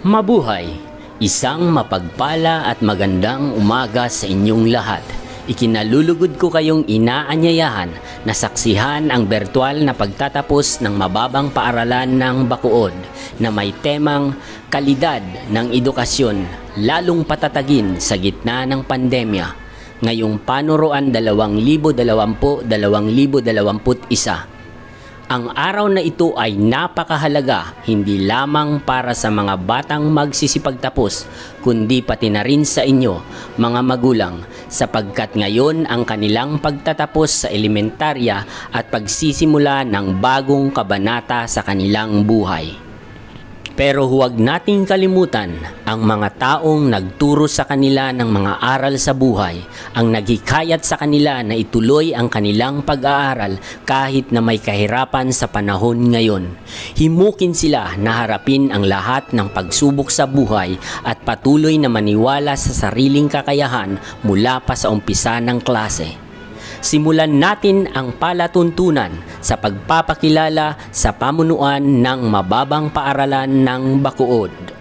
Mabuhay! Isang mapagpala at magandang umaga sa inyong lahat. Ikinalulugod ko kayong inaanyayahan na saksihan ang bertual na pagtatapos ng mababang paaralan ng Bacood na may temang kalidad ng edukasyon lalong patatagin sa gitna ng pandemya ngayong panuruan 2020-2021. Ang araw na ito ay napakahalaga hindi lamang para sa mga batang magsisipagtapos kundi pati na rin sa inyo mga magulang sapagkat ngayon ang kanilang pagtatapos sa elementarya at pagsisimula ng bagong kabanata sa kanilang buhay. Pero huwag nating kalimutan ang mga taong nagturo sa kanila ng mga aral sa buhay, ang naghikayat sa kanila na ituloy ang kanilang pag-aaral kahit na may kahirapan sa panahon ngayon. Himukin sila na harapin ang lahat ng pagsubok sa buhay at patuloy na maniwala sa sariling kakayahan mula pa sa umpisa ng klase. Simulan natin ang palatuntunan sa pagpapakilala sa pamunuan ng mababang paaralan ng Bacood.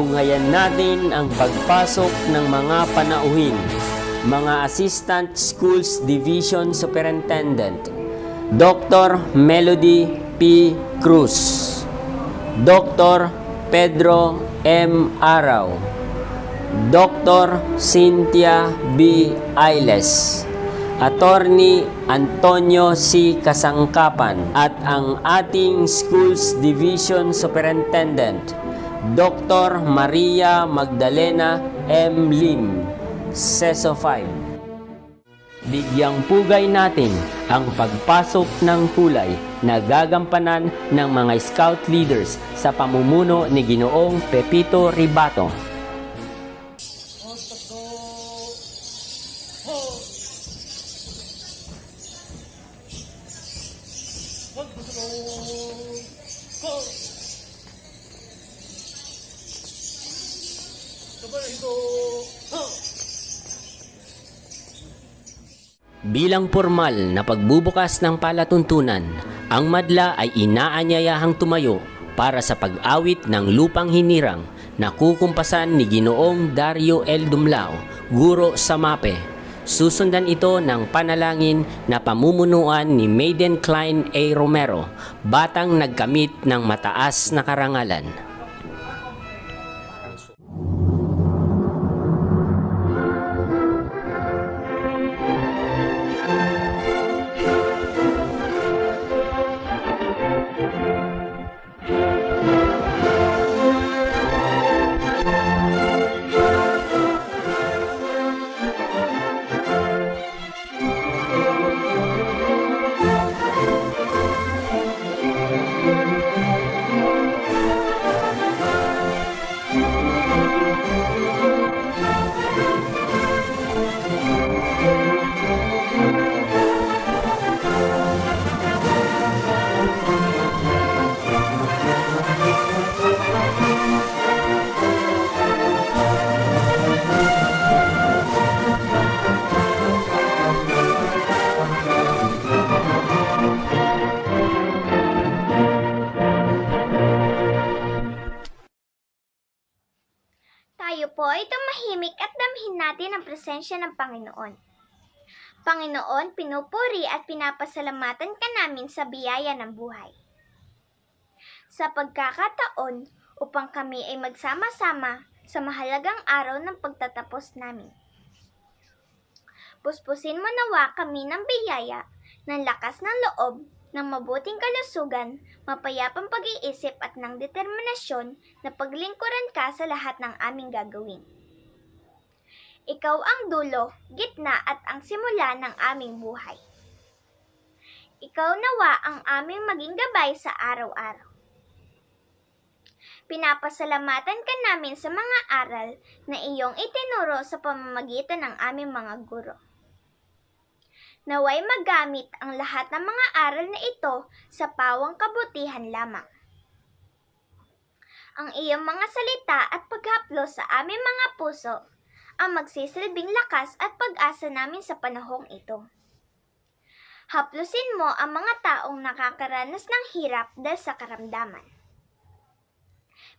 Tunghayan natin ang pagpasok ng mga panauhin, mga Assistant Schools Division Superintendent, Dr. Melody P. Cruz, Dr. Pedro M. Araw, Dr. Cynthia B. Ailes, Attorney Antonio C. Kasangkapan at ang ating Schools Division Superintendent, Dr. Maria Magdalena M. Lim, CESO 5. Bigyang pugay natin ang pagpasok ng kulay na gagampanan ng mga scout leaders sa pamumuno ni Ginoong Pepito Ribato. Bilang formal na pagbubukas ng palatuntunan, ang madla ay inaanyayahang tumayo para sa pag-awit ng lupang hinirang na kukumpasan ni Ginoong Dario L. Dumlao, guro sa MAPE. Susundan ito ng panalangin na pamumunuan ni Maiden Klein A. Romero, batang nagkamit ng mataas na karangalan. Tayo po ay tumahimik at damhin natin ang presensya ng Panginoon. Panginoon, pinupuri at pinapasalamatan ka namin sa biyaya ng buhay. Sa pagkakataon upang kami ay magsama-sama sa mahalagang araw ng pagtatapos namin. Puspusin mo nawa kami ng biyaya, ng lakas ng loob, ng mabuting kalusugan, mapayapang pag-iisip at ng determinasyon na paglingkuran ka sa lahat ng aming gagawin. Ikaw ang dulo, gitna at ang simula ng aming buhay. Ikaw nawa ang aming maging gabay sa araw-araw. Pinapasalamatan ka namin sa mga aral na iyong itinuro sa pamamagitan ng aming mga guro. Naway magamit ang lahat ng mga aral na ito sa pawang kabutihan lamang. Ang iyong mga salita at paghaplos sa aming mga puso ang magsisilbing lakas at pag-asa namin sa panahong ito. Haplusin mo ang mga taong nakakaranas ng hirap dahil sa karamdaman.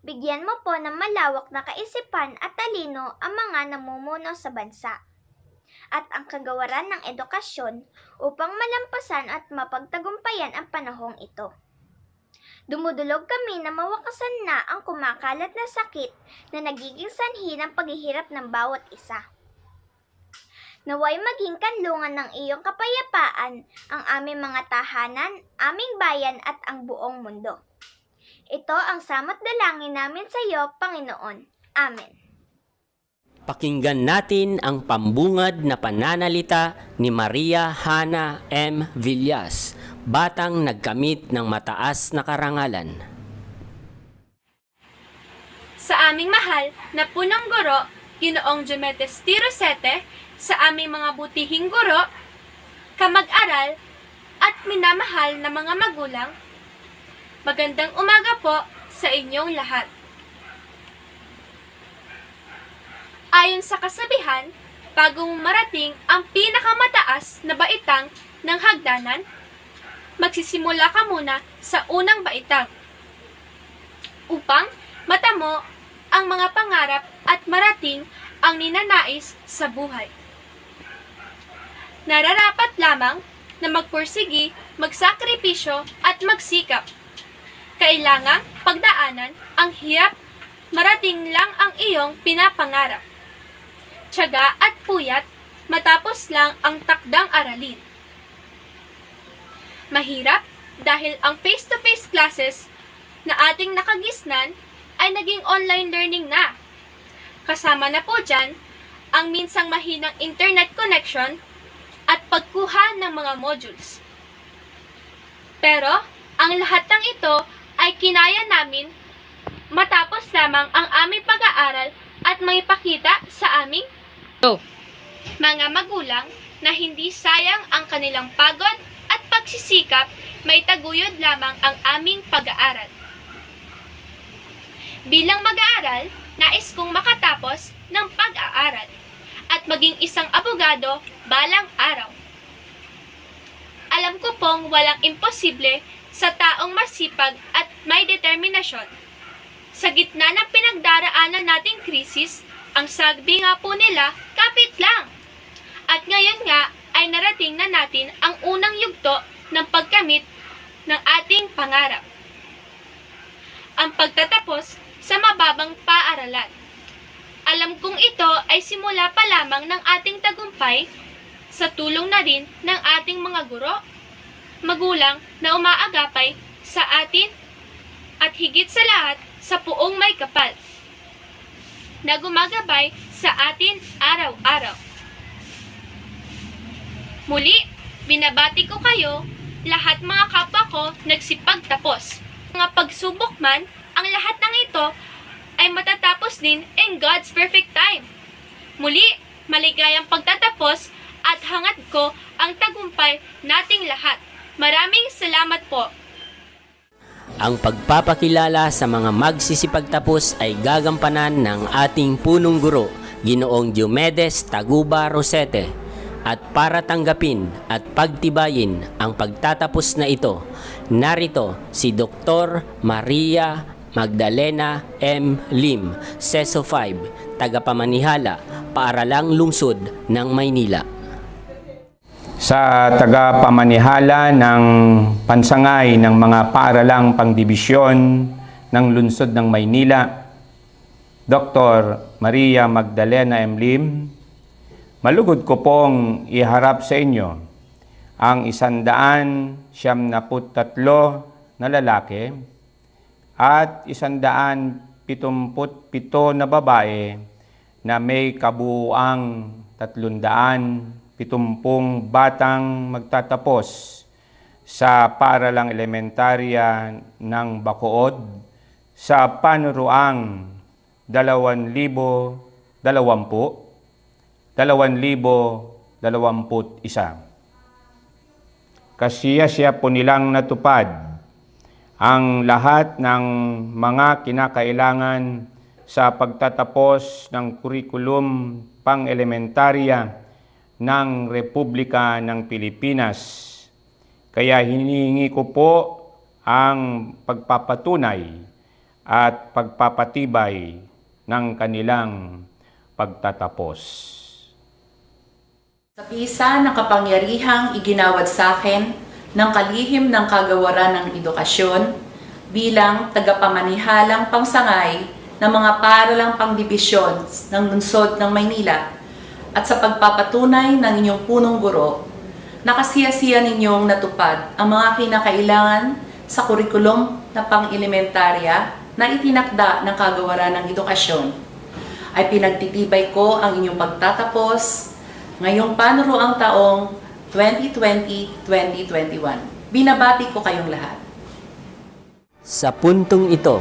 Bigyan mo po ng malawak na kaisipan at talino ang mga namumuno sa bansa at ang kagawaran ng edukasyon upang malampasan at mapagtagumpayan ang panahong ito. Dumudulog kami na mawakasan na ang kumakalat na sakit na nagiging sanhi ng paghihirap ng bawat isa. Naway maging kanlungan ng iyong kapayapaan ang aming mga tahanan, aming bayan at ang buong mundo. Ito ang samot dalangin namin sa iyo, Panginoon. Amen. Pakinggan natin ang pambungad na pananalita ni Maria Hana M. Villas, batang nagkamit ng mataas na karangalan. Sa aming mahal na punong guro, Ginoong Diomedes T. Rosete, sa aming mga butihing guro, kamag-aral at minamahal na mga magulang, magandang umaga po sa inyong lahat. Ayon sa kasabihan, bagong marating ang pinakamataas na baitang ng hagdanan, magsisimula ka muna sa unang baitang upang matamo ang mga pangarap at marating ang ninanais sa buhay. Nararapat lamang na magpursigi, magsakripisyo at magsikap. Kailangang pagdaanan ang hirap, marating lang ang iyong pinapangarap. Tiyaga at puyat, matapos lang ang takdang aralin. Mahirap dahil ang face-to-face classes na ating nakagisnan ay naging online learning na. Kasama na po dyan ang minsang mahinang internet connection at pagkuha ng mga modules. Pero, ang lahat ng ito ay kinaya namin matapos lamang ang aming pag-aaral at maipakita sa aming mga magulang na hindi sayang ang kanilang pagod at pagsisikap, may taguyod lamang ang aming pag-aaral. Bilang mag-aaral, nais kong makatapos ng pag-aaral at maging isang abogado balang araw. Alam ko pong walang imposible sa taong masipag at may determinasyon. Sa gitna ng pinagdaraanan nating krisis, ang sabi nga po nila, kapit lang. At ngayon nga ay narating na natin ang unang yugto ng pagkamit ng ating pangarap. Ang pagtatapos sa mababang paaralan. Alam kong ito ay simula pa lamang ng ating tagumpay sa tulong na rin ng ating mga guro, magulang na umaagapay sa atin at higit sa lahat sa puong may kapal na gumagabay sa atin araw-araw. Muli, binabati ko kayo, lahat mga kapwa ko nagsipagtapos. Mga pagsubok man, ang lahat ng ito ay matatapos din in God's perfect time. Muli, maligayang pagtatapos at hangad ko ang tagumpay nating lahat. Maraming salamat po. Ang pagpapakilala sa mga magsisipagtapos ay gagampanan ng ating punong guro, Ginoong Diomedes Taguba Rosete. At para tanggapin at pagtibayin ang pagtatapos na ito, narito si Dr. Maria Magdalena M. Lim, Seso 5, tagapamanihala, Paaralang Lungsod ng Maynila. Sa tagapamanihala ng pansangay ng mga paaralang pangdibisyon ng Lungsod ng Maynila, Dr. Maria Magdalena M. Lim, malugod ko pong iharap sa inyo ang 173 na lalaki at 177 na babae na may kabuuang 370 batang magtatapos sa paaralang elementarya ng Bacood sa panuruang 2021. Kasiya-siya po nilang natupad ang lahat ng mga kinakailangan sa pagtatapos ng kurikulum pang-elementarya ng Republika ng Pilipinas. Kaya hinihingi ko po ang pagpapatunay at pagpapatibay ng kanilang pagtatapos. Sa bisa ng kapangyarihang iginawad sa akin ng kalihim ng kagawaran ng edukasyon bilang tagapamanihalang pangsangay ng mga paaralang pangdibisyon ng Lungsod ng Maynila at sa pagpapatunay ng inyong punong guro, nakasiya-siya ninyong natupad ang mga kinakailangan sa kurikulum na pang-elementarya na itinakda ng kagawaran ng edukasyon, ay pinagtitibay ko ang inyong pagtatapos ngayong panuruang taong 2020-2021. Binabati ko kayong lahat. Sa puntong ito,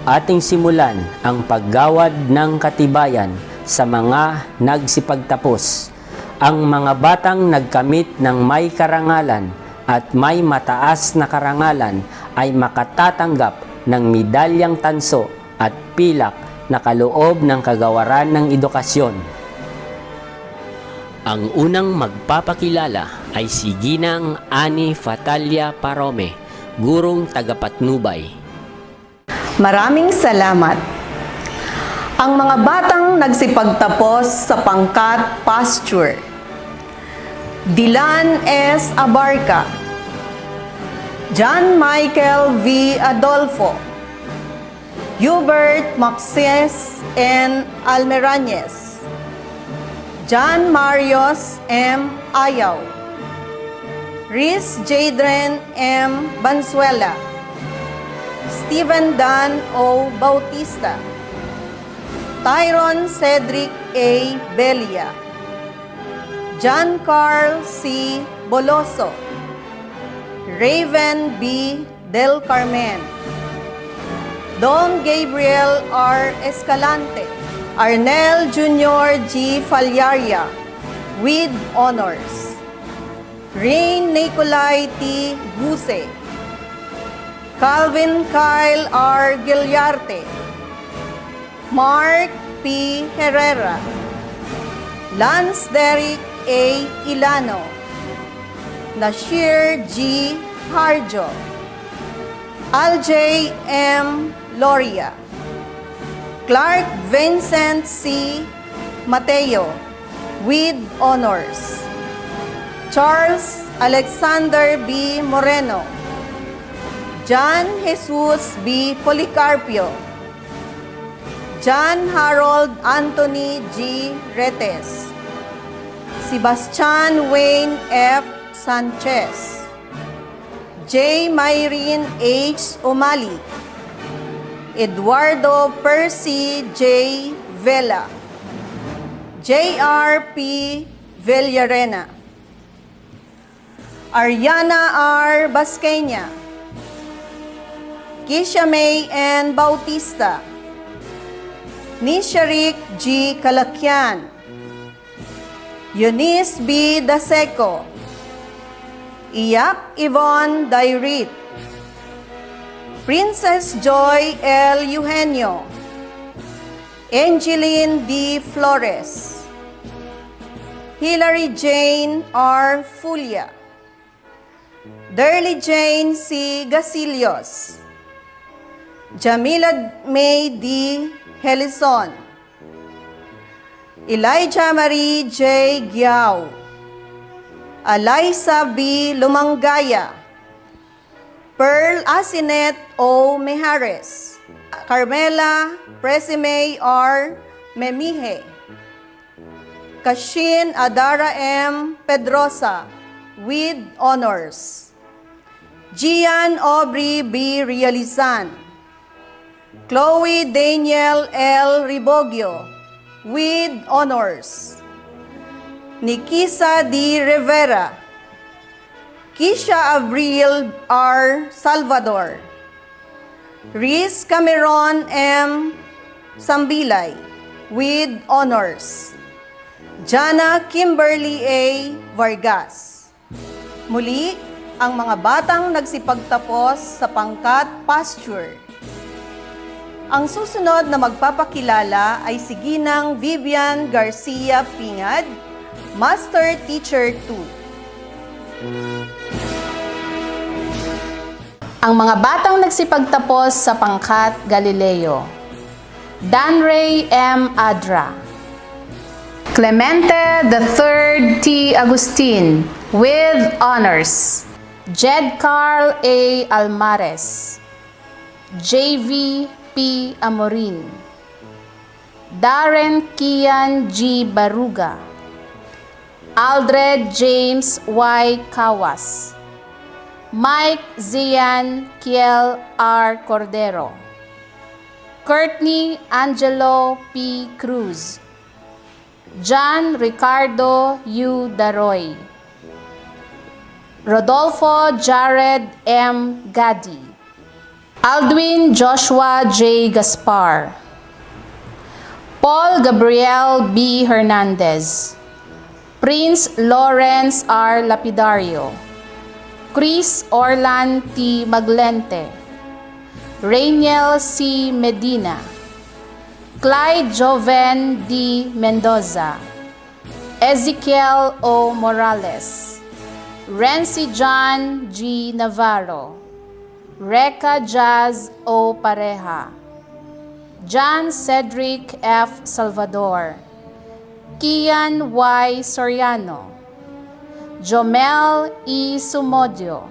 ating simulan ang paggawad ng katibayan sa mga nagsipagtapos. Ang mga batang nagkamit ng may karangalan at may mataas na karangalan ay makatatanggap ng medalyang tanso at pilak na kaloob ng kagawaran ng edukasyon. Ang unang magpapakilala ay si Ginang Ani Fatalia Parome, gurong tagapatnubay. Maraming salamat. Ang mga batang nagsipagtapos sa pangkat pasture. Dilan S. Abarca, John Michael V. Adolfo, Hubert Maxes N. Almerañez, John Marios M. Ayaw, Riz Jadren M. Bansuela, Stephen Dan O. Bautista, Tyron Cedric A. Belia, John Carl C. Boloso, Raven B. Del Carmen, Don Gabriel R. Escalante, Arnel Jr. G. Falyaria, with honors. Rain Nicolai T. Guse, Calvin Kyle R. Gilyarte, Mark P. Herrera, Lance Derrick A. Ilano, Nashir G. Harjo, Aljay M. Loria, Clark Vincent C. Mateo, with honors. Charles Alexander B. Moreno, John Jesus B. Policarpio, John Harold Anthony G. Retes, Sebastian Wayne F. Sanchez, J. Myrene H. Umali, Eduardo Percy J. Vela, J.R. P. Villarena, Ariana R. Basqueña, Kisha May N. Bautista, Nisharik G. Kalakyan, Eunice B. Daseco, Iyak Yvonne Dairit, Princess Joy L. Eugenio, Angeline D. Flores, Hilary Jane R. Fulia, Derly Jane C. Gasilios, Jamila May D. Helison, Elijah Marie J. Giao, Alyssa B. Lumangaya, Pearl Asinet O. Mejares, Carmela Presime R. Memihe, Kashin Adara M. Pedrosa, with honors. Gian Aubrey B. Realizan, Chloe Daniel L. Ribogio, with honors. Nikisa D. Rivera, Kisha Abril R. Salvador, Riz Cameron M. Sambilay, with honors. Jana Kimberly A. Vargas. Muli, ang mga batang nagsipagtapos sa pangkat pasture. Ang susunod na magpapakilala ay si Ginang Vivian Garcia Pingad, Master Teacher 2. Ang mga batang nagsipagtapos sa pangkat Galileo. Danray M. Adra, Clemente III T. Agustin, with honors. Jed Carl A. Almares, JV P. Amorin, Darren Kian G. Baruga, Aldred James Y. Kawas, Mike Zian Kiel R. Cordero, Courtney Angelo P. Cruz, John Ricardo U. Daroy, Rodolfo Jared M. Gadi, Aldwin Joshua J. Gaspar, Paul Gabriel B. Hernandez, Prince Lawrence R. Lapidario, Chris Orlan T. Maglente, Rainiel C. Medina, Clyde Joven D. Mendoza, Ezekiel O. Morales, Rency John G. Navarro, Reka Jazz O. Pareja, John Cedric F. Salvador, Kian Y. Soriano, Jomel E. Sumodio,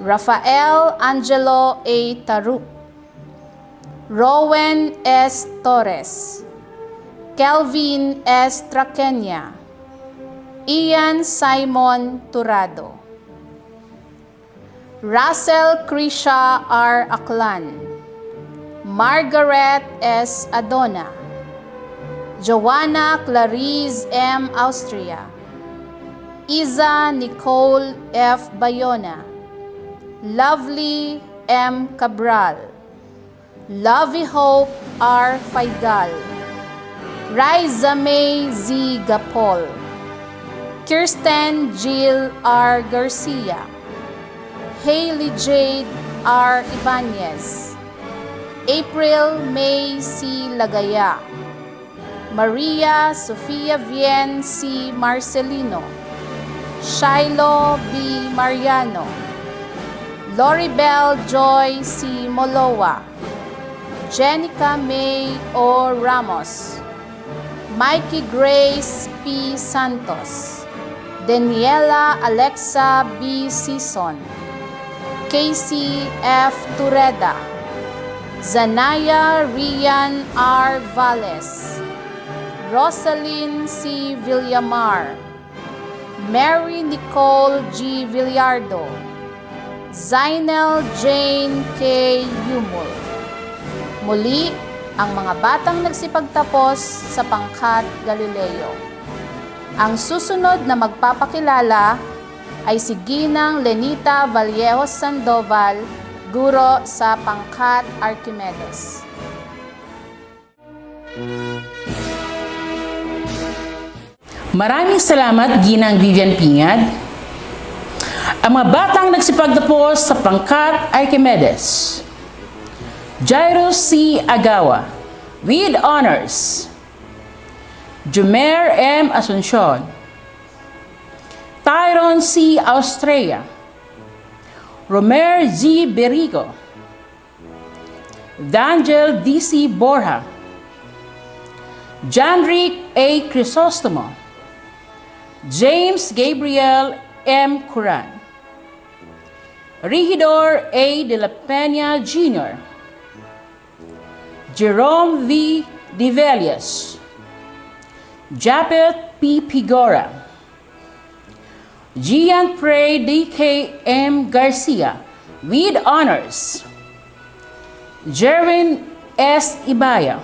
Rafael Angelo A. Taruk, Rowan S. Torres, Kelvin S. Traqueña, Ian Simon Turado, Russell Krisha R. Aklan, Margaret S. Adona, Joanna Clarice M. Austria, Iza Nicole F. Bayona, Lovely M. Cabral, Lovey Hope R. Faigal, Riza May Z. Gapol, Kirsten Jill R. Garcia, Hailey Jade R. Ibanez, April May C. Lagaya, Maria Sofia Vien C. Marcelino, Shiloh B. Mariano, Loribel Joy C. Moloa, Jenica May O. Ramos, Mikey Grace P. Santos, Daniela Alexa B. Sison, Casey F. Tureda, Zanaya Rian R. Valles, Rosalyn C. Villamar, Mary Nicole G. Villardo, Zainel Jane K. Yumul. Muli, ang mga batang nagsipagtapos sa Pangkat Galileo. Ang susunod na magpapakilala ay si Ginang Lenita Vallejos Sandoval, guro sa Pangkat Archimedes. Maraming salamat, Ginang Vivian Pingad. Ang mga batang nagsipagtapos sa Pangkat Archimedes. Jairo C. Agawa, with honors. Jumer M. Asuncion, Tyron C. Austria, Romer Z. Berigo, Dangel D.C. Borja, Janric A. Crisostomo, James Gabriel M. Curan, Regidor A. de la Peña Jr., Jerome V. Divelius, Japet P. Pigora, Gian Prey D.K. M. Garcia, with honors. Jerwin S. Ibaya,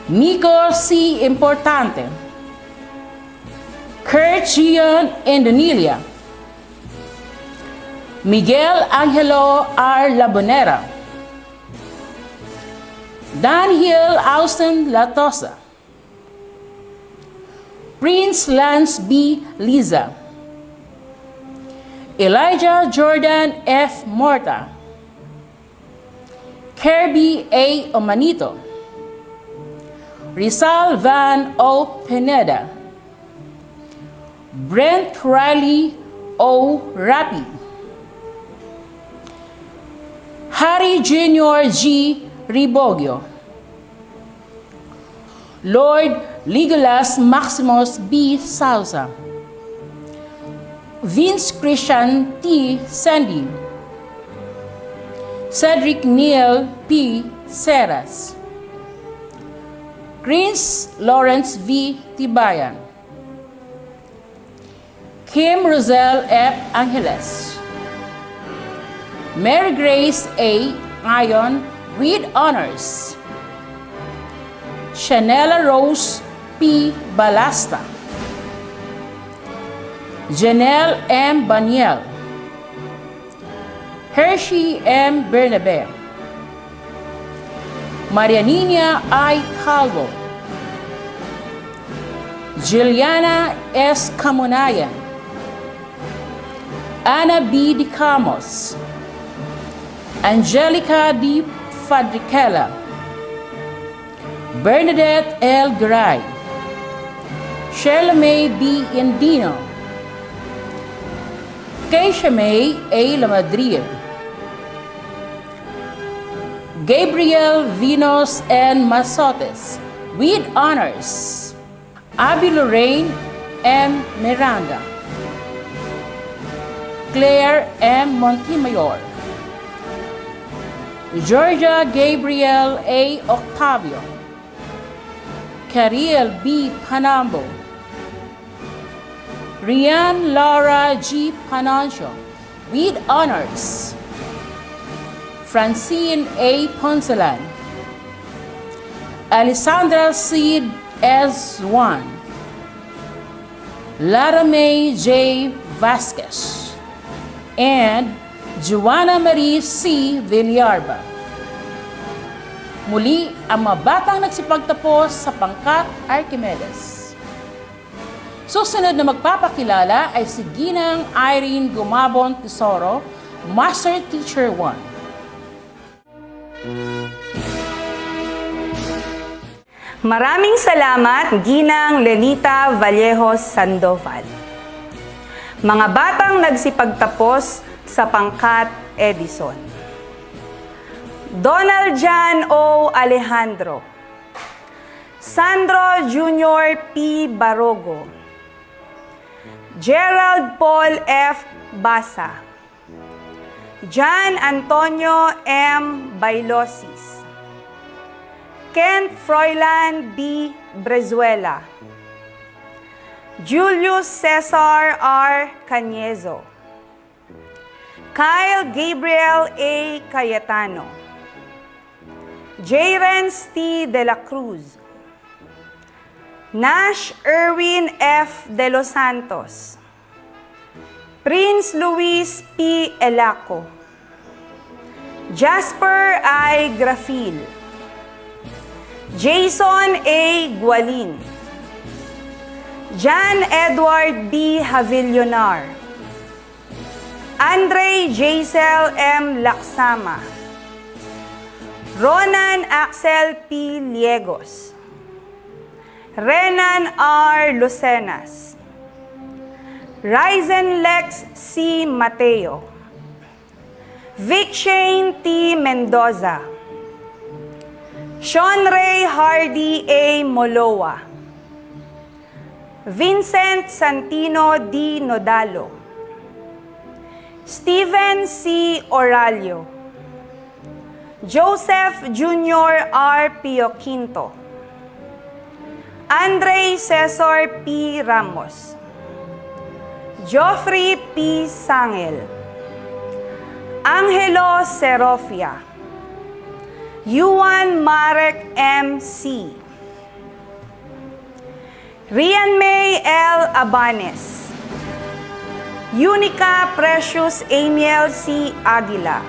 Miko C. Importante, Kurt Gian Indonilia, Miguel Angelo R. Labonera, Daniel Austin Latosa, Prince Lance B. Liza, Elijah Jordan F. Morta, Kirby A. Omanito, Rizal Van O. Pineda, Brent Riley O. Rapi, Harry Jr. G. Ribogio, Lord Legolas Maximus B. Sousa, Vince Christian T. Sandy, Cedric Neil P. Seras, Prince Lawrence V. Tibayan, Kim Roselle F. Angeles, Mary Grace A. Ion with honors, Chanela Rose P. Balasta, Janelle M. Baniel, Hershey M. Bernabe, Marianina I. Calvo, Juliana S. Camunayan, Ana B. Di Camos, Angelica D. Fadricella, Bernadette L. Garay, Charlemagne B. Indino, Keisha May A. Lamadrid, Gabriel Vinos N. Masotes, with honors, Abby Lorraine M. Miranda, Claire M. Montemayor, Georgia Gabriel A. Octavio, Cariel B. Panambo, Rian Laura G. Panoncio, with honors, Francine A. Poncelan, Alessandra C. S1, Lara May J. Vasquez, and Joanna Marie C. Villarba. Muli, ang mga batang nagsipagtapos sa pangkat Archimedes. Susunod na magpapakilala ay si Ginang Irene Gumabon Tesoro, Master Teacher 1. Maraming salamat, Ginang Lenita Vallejos Sandoval. Mga batang nagsipagtapos sa pangkat Edison. Donald Jan O. Alejandro. Sandro Jr. P. Barogo. Gerald Paul F. Basa. John Antonio M. Bailosis. Kent Froilan B. Brezuela. Julius Cesar R. Cañezo. Kyle Gabriel A. Cayetano. Jairens T. De La Cruz. Nash Erwin F. De Los Santos. Prince Luis P. Elaco. Jasper I. Grafil. Jason A. Gualin. John Edward B. Havillonar. Andre Jaisel M. Laksama. Ronan Axel P. Liegos. Renan R. Lucenas. Ryzen Lex C. Mateo. Vic Shane T. Mendoza. Sean Ray Hardy A. Moloa. Vincent Santino D. Nodalo. Steven C. Oralio. Joseph Jr. R. Pioquinto. Andre Cesar P. Ramos. Joffrey P. Sangel. Angelo Serofia. Yuan Marek M.C. Rian May L. Abanes. Unica Precious Amiel C. Aguila.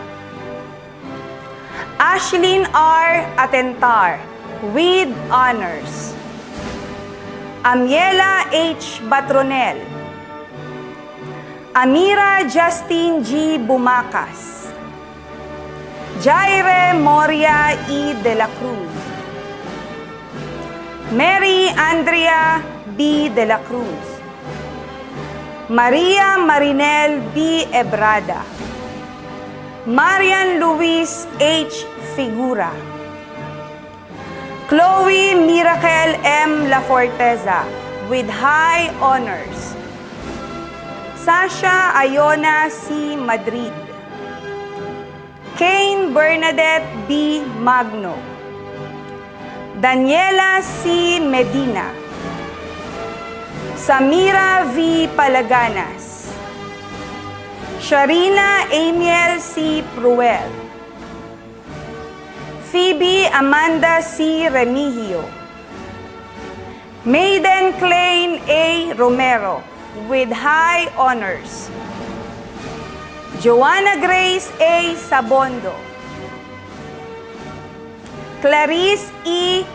Ashlyn R. Atentar, with honors. Amiela H. Batronel. Amira Justine G. Bumacas. Jaire Moria E. De La Cruz. Mary Andrea B. De La Cruz. Maria Marinel B. Ebrada. Marian Luis H. Figura. Chloe Miracle M. La Forteza, with high honors. Sasha Ayona C. Madrid. Kane Bernadette B. Magno. Daniela C. Medina. Samira V. Palaganas. Sharina Amiel C. Pruel. Phoebe Amanda C. Remigio. Maiden Klein A. Romero, with high honors. Joanna Grace A. Sabondo. Clarice E.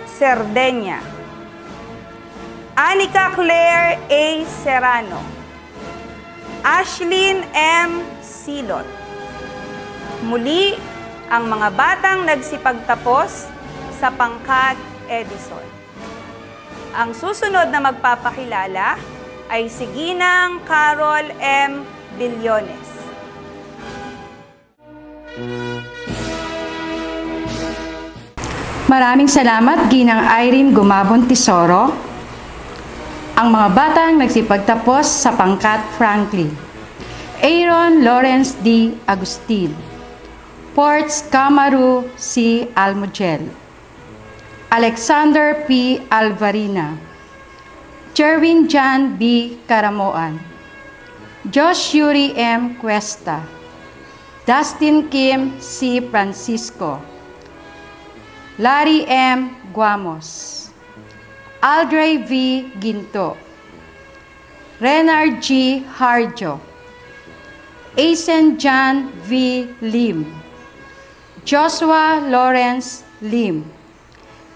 Cerdeña. Anika Claire A. Serrano. Ashlyn M. Silot. Muli, ang mga batang nagsipagtapos sa pangkat Edison. Ang susunod na magpapakilala ay si Ginang Carol M. Billones. Maraming salamat, Ginang Irene Gumabon Tesoro. Ang mga batang nagsipagtapos sa pangkat Franklin. Aaron Lawrence D. Agustin. Ports Camaru C. Almogel. Alexander P. Alvarina. Jerwin John B. Caramoan. Josh Yuri M. Cuesta. Dustin Kim C. Francisco. Larry M. Guamos, Aldray V. Ginto, Renard G. Harjo, Asen John V. Lim, Joshua Lawrence Lim,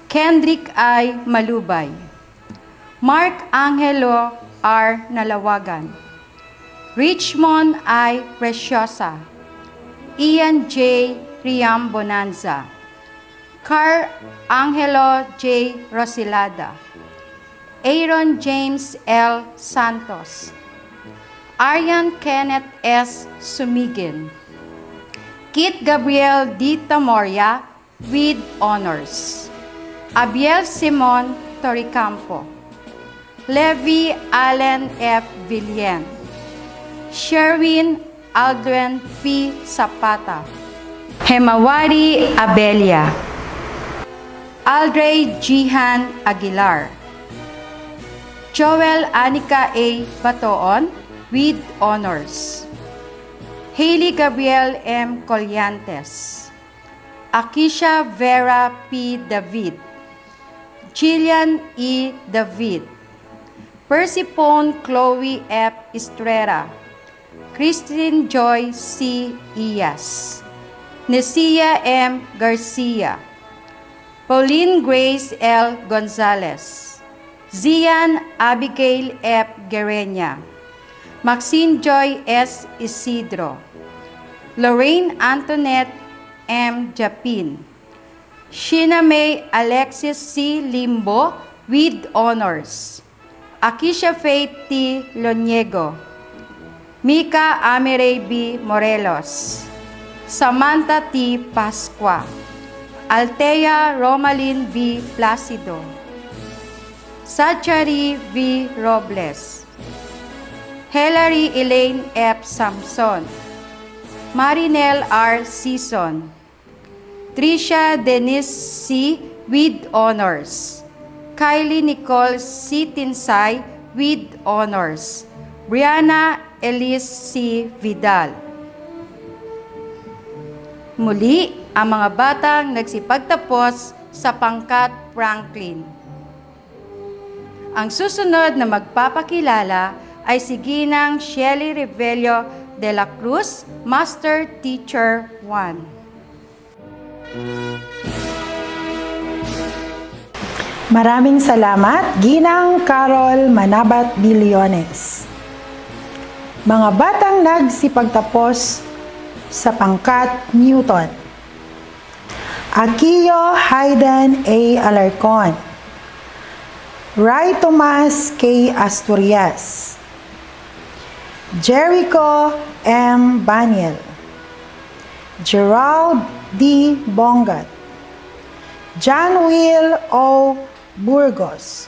Kendrick I. Malubay, Mark Angelo R. Nalawagan, Richmond I. Preciosa, Ian J. Riam Bonanza, Car Angelo J. Rosilada, Aaron James L. Santos, Aryan Kenneth S. Sumigin, Kit Gabriel D. Tamoria with honors, Abiel Simon Toricampo, Levi Allen F. Villen, Sherwin Aldrin P. Zapata, Hemawari Abelia, Aldray Jihan Aguilar, Joel Anika A. Batoon with honors, Hailey Gabriel M. Colliantes, Akisha Vera P. David, Jillian E. David, Persephone Chloe F. Estrera, Christine Joy C. Iyas, Nesia M. Garcia, Pauline Grace L. Gonzalez, Zian Abigail F. Guerreña, Maxine Joy S. Isidro, Lorraine Antoinette M. Japin, Sheena May Alexis C. Limbo with honors, Akisha Faith T. Loniego, Mika Amire B. Morelos, Samantha T. Pascua, Altea Romalyn V. Placido, Sachari V. Robles, Hilary Elaine F. Samson, Marinel R. Season, Tricia Denise C. with honors, Kylie Nicole C. Tinsay with honors, Brianna Elise C. Vidal. Muli, ang mga batang nagsipagtapos sa pangkat Franklin. Ang susunod na magpapakilala ay si Ginang Shelly Revelio de la Cruz, Master Teacher 1. Maraming salamat, Ginang Carol Manabat Biliones. Mga batang nagsipagtapos sa pangkat Newton, Akio Hayden A. Alarcon, Ray Tomas K. Asturias, Jericho M. Baniel, Gerald D. Bongat, John Will O. Burgos,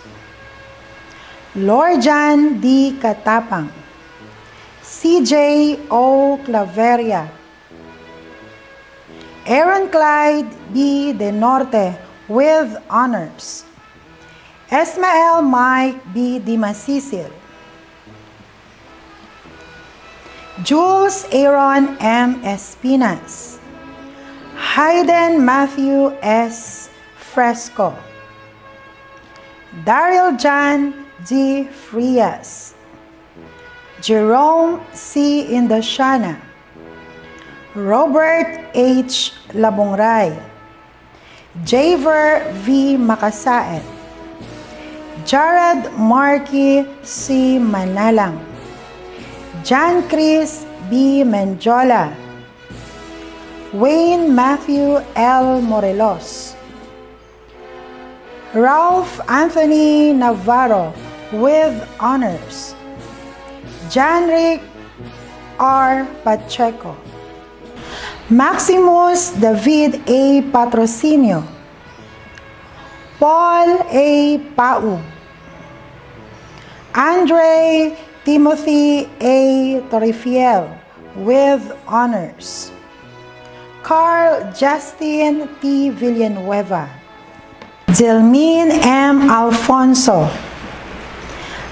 Lorjan D. Katapang, CJ O. Claveria, Aaron Clyde B. De Norte with honors, Esmael Mike B. Dimasisil, Jules Aaron M. Espinas, Hayden Matthew S. Fresco, Daryl John G. Frias, Jerome C. Indosiana, Robert H. Labongray, Javer V. Makasaet, Jared Marky C. Manalang, John Chris B. Menjola, Wayne Matthew L. Morelos, Ralph Anthony Navarro with honors, Janric R. Pacheco, Maximus David A. Patrocinio, Paul A. Pau, Andre Timothy A. Torrifiel with honors, Carl Justin T. Villanueva, Zelmin M. Alfonso,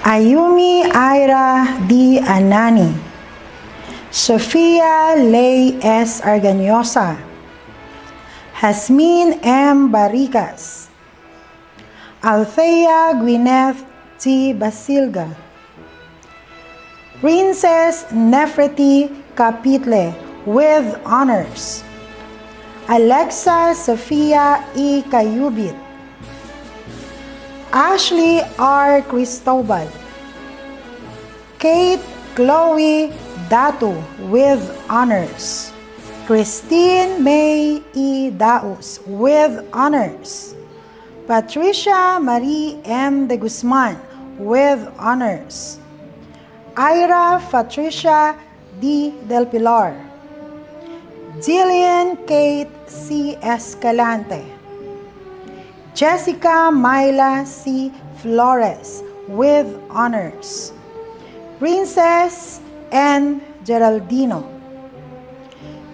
Ayumi Ira D. Anani, Sofia Ley S. Arganyosa, Jasmine M. Barricas, Althea Gwyneth T. Basilga, Princess Neferti Capitle with honors, Alexa Sofia E. Cayubit, Ashley R. Cristobal, Kate Chloe Datu with honors, Christine May E. Daus with honors, Patricia Marie M. de Guzman with honors, Ira Patricia D. Del Pilar, Jillian Kate C. Escalante, Jessica Myla C. Flores with honors, Princess N. Geraldino,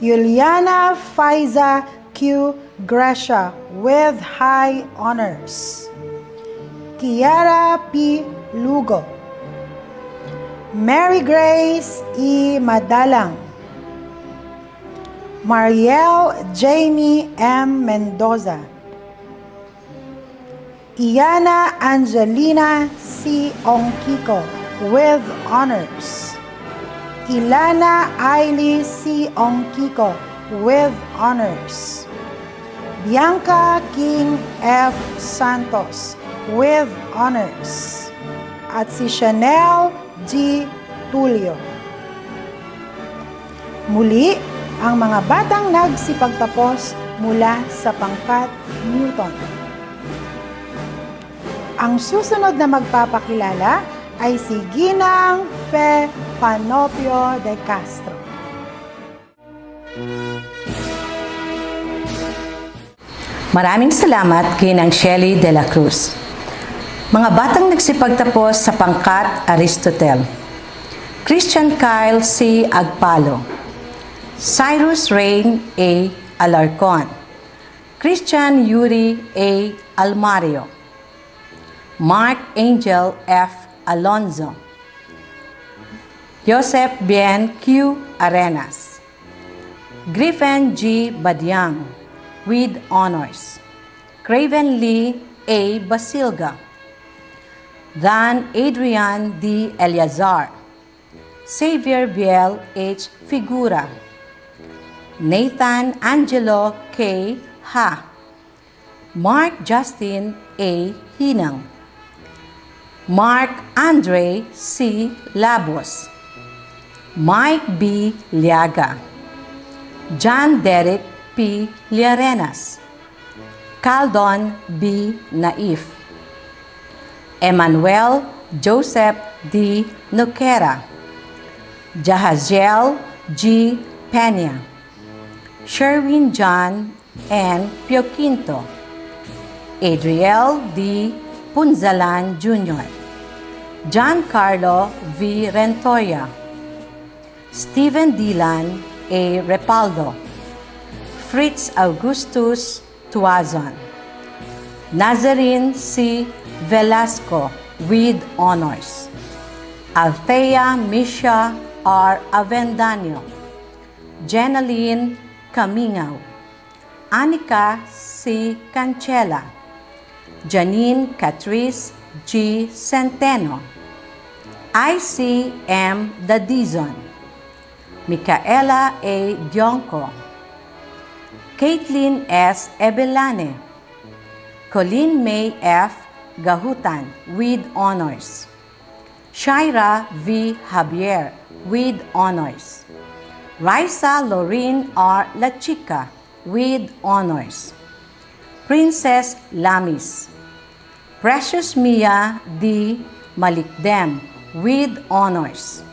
Juliana Faiza Q. Gracia with high honors, Kiara P. Lugo, Mary Grace E. Madalang, Mariel Jamie M. Mendoza, Iana Angelina C. Ongkiko with honors, Ilana Ailey C. Ongkiko with honors, Bianca King F. Santos with honors, at si Chanel G. Tulio. Muli, ang mga batang nagsipagtapos mula sa pangkat Newton. Ang susunod na magpapakilala ay si Ginang Fe Panopio de Castro. Maraming salamat, Ginang Shelly de la Cruz. Mga batang nagsipagtapos sa pangkat Aristotel: Christian Kyle C. Agpalo, Cyrus Rain A. Alarcon, Christian Yuri A. Almario, Mark Angel F. Alonzo, Joseph Bien Q. Arenas, Griffin G. Badyang with honors, Craven Lee A. Basilga, Dan Adrian D. Eliazar, Xavier Biel H. Figura, Nathan Angelo K. Ha, Mark Justin A. Hinang, Mark Andre C. Labos, Mike B. Liaga, John Derek P. Liarenas, Caldon B. Naif, Emmanuel Joseph D. Noquera, Jahaziel G. Peña, Sherwin John N. Pioquinto, Adriel D. Punzalan Jr., John Carlo V. Rentoya, Stephen Dylan A. Repaldo, Fritz Augustus Tuazon, Nazarene C. Velasco with honors, Althea Misha R. Avendaño, Jenaline Camingaw, Anika C. Cancela, Janine Catrice G. Centeno, I.C. M. Dadizon, Micaela A. Dionco, Caitlin S. Ebelane, Colleen May F. Gahutan with honors, Shaira V. Javier with honors, Raisa Lorraine R. La Chica with honors, Princess Lamis, Precious Mia D. Malikdem with honors,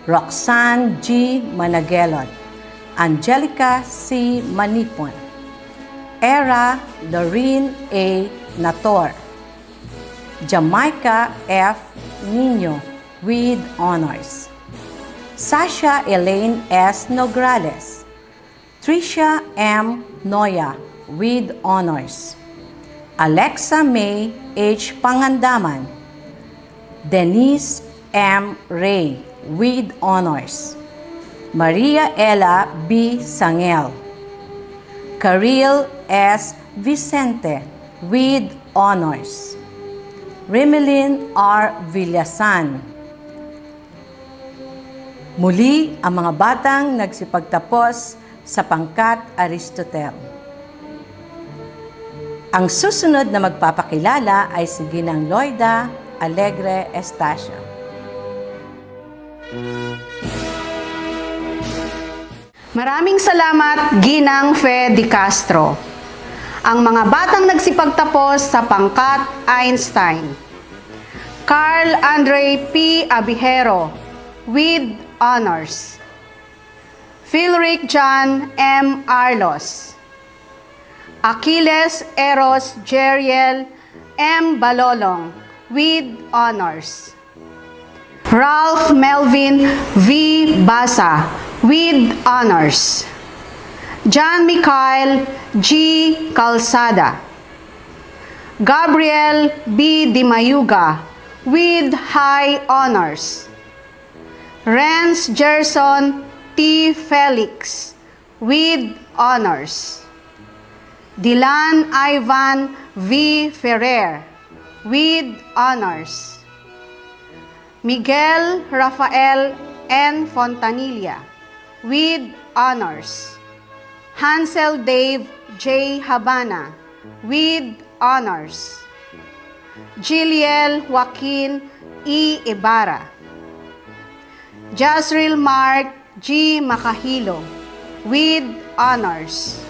Roxanne G. Managelon, Angelica C. Manipon, Era Lorraine A. Nator, Jamaica F. Nino with honors, Sasha Elaine S. Nograles, Tricia M. Noya with honors, Alexa May H. Pangandaman, Denise M. Ray with honors, Maria Ella B. Sangel, Karil S. Vicente with honors. Remelin R. Villasan. Muli ang mga batang nagsipagtapos sa pangkat Aristotle. Ang susunod na magpapakilala ay si Ginang Loida Alegre Estacio. Maraming salamat, Ginang Fe Di Castro. Ang mga batang nagsipagtapos sa pangkat Einstein. Carl Andre P. Abihero with honors. Philric John M. Arlos. Achilles Eros Jeriel M. Balolong with honors. Ralph Melvin V. Basa with honors. John Mikhail G. Calzada. Gabriel B. Dimayuga with high honors. Renz Gerson T. Felix with honors. Dilan Ivan V. Ferrer with honors. Miguel Rafael N. Fontanilla with honors. Hansel Dave J. Habana with honors. Jiliel Joaquin E. Ibarra. Jasril Mark G. Makahilo with honors.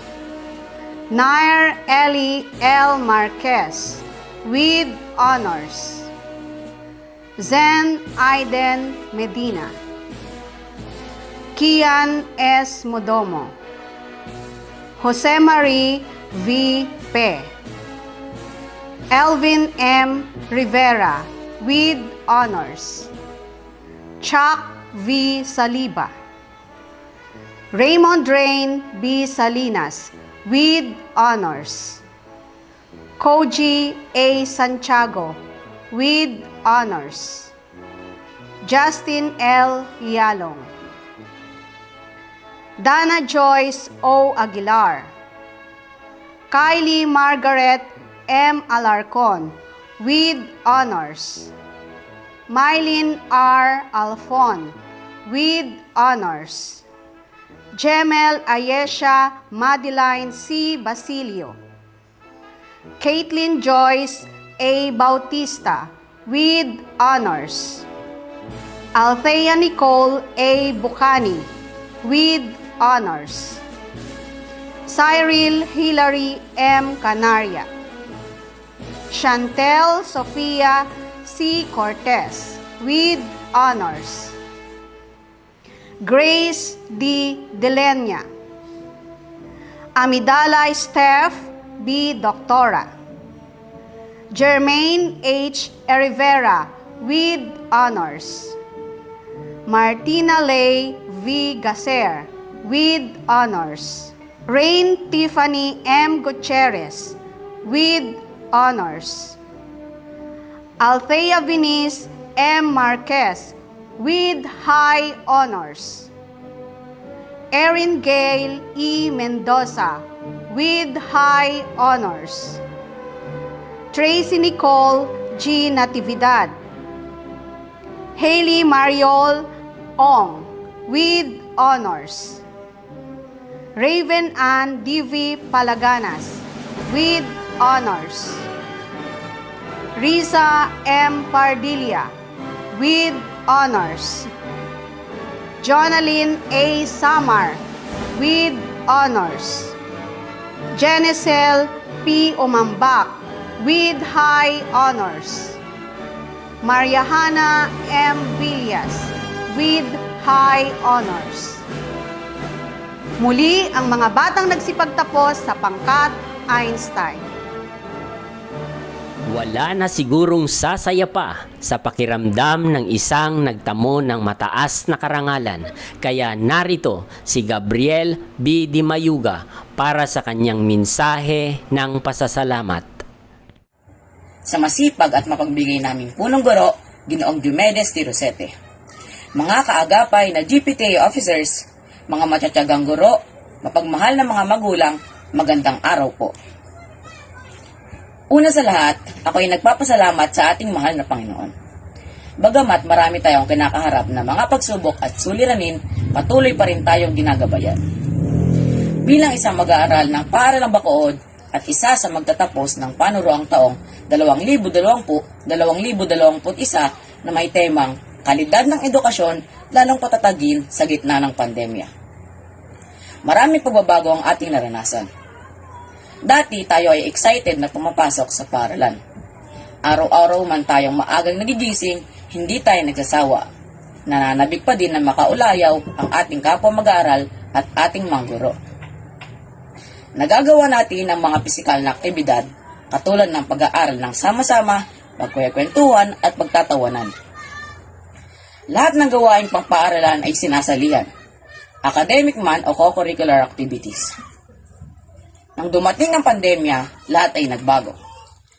Nair Eli L. Marquez with honors. Zen Aiden Medina. Kian S. Modomo. Jose Marie V. Pe. Elvin M. Rivera with honors. Chuck V. Saliba. Raymond Rain B. Salinas with honors. Koji A. Santiago with honors. Justin L. Yalong. Dana Joyce O. Aguilar. Kylie Margaret M. Alarcon with honors. Mylene R. Alfon with honors. Jemel Ayesha Madeline C. Basilio. Caitlin Joyce A. Bautista with honors. Althea Nicole A. Bucani with honors. Cyril Hilary M. Canaria. Chantel Sofia C. Cortez with honors. Grace D. Delenya. Amidala Steph B. Doctora. Jermaine H. Rivera with honors. Martina Lay V. Gacer with honors. Rain Tiffany M. Gutierrez with honors. Althea Venice M. Marquez with high honors. Erin Gale E. Mendoza with high honors. Tracy Nicole G. Natividad. Haley Mariol Ong with honors. Raven Ann D.V. Palaganas with honors. Risa M. Pardilla with honors. Jonalyn A. Samar with honors. Genesel P. Umambak with high honors. Mariahana M. Villas with high honors. Muli ang mga batang nagsipagtapos sa pangkat Einstein. Wala na sigurong sasaya pa sa pakiramdam ng isang nagtamo ng mataas na karangalan, kaya narito si Gabriel B. Dimayuga para sa kanyang mensahe ng pasasalamat. Sa masipag at mapagbigay naming punong guro, Ginoong Diomedes T. Rosete. Mga kaagapay na GPTA officers, mga matsatsagang guro, mapagmahal na mga magulang, Magandang araw po. Una sa lahat, ako ay nagpapasalamat sa ating mahal na Panginoon. Bagamat marami tayong kinakaharap na mga pagsubok at suliranin, patuloy pa rin tayong ginagabayan. Bilang isang mag-aaral ng paaralang Bacood at isa sa magtatapos ng panuroang taong 2020-2021 na may temang kalidad ng edukasyon lalong patatagin sa gitna ng pandemya. Maraming pagbabago ang ating naranasan. Dati tayo ay excited na pumapasok sa paaralan. Araw-araw man tayong maagang nagigising, hindi tayo nagsasawa. Nananabik pa din na makaulayaw ang ating kapwa mag-aaral at ating mga guro. Nagagawa natin ang mga pisikal na aktibidad katulad ng pag-aaral ng sama-sama, pagkwekwentuhan at pagtatawanan. Lahat ng gawaing pangpaaralan ay sinasalihan, academic man o co-curricular activities. Nang dumating ang pandemya, lahat ay nagbago.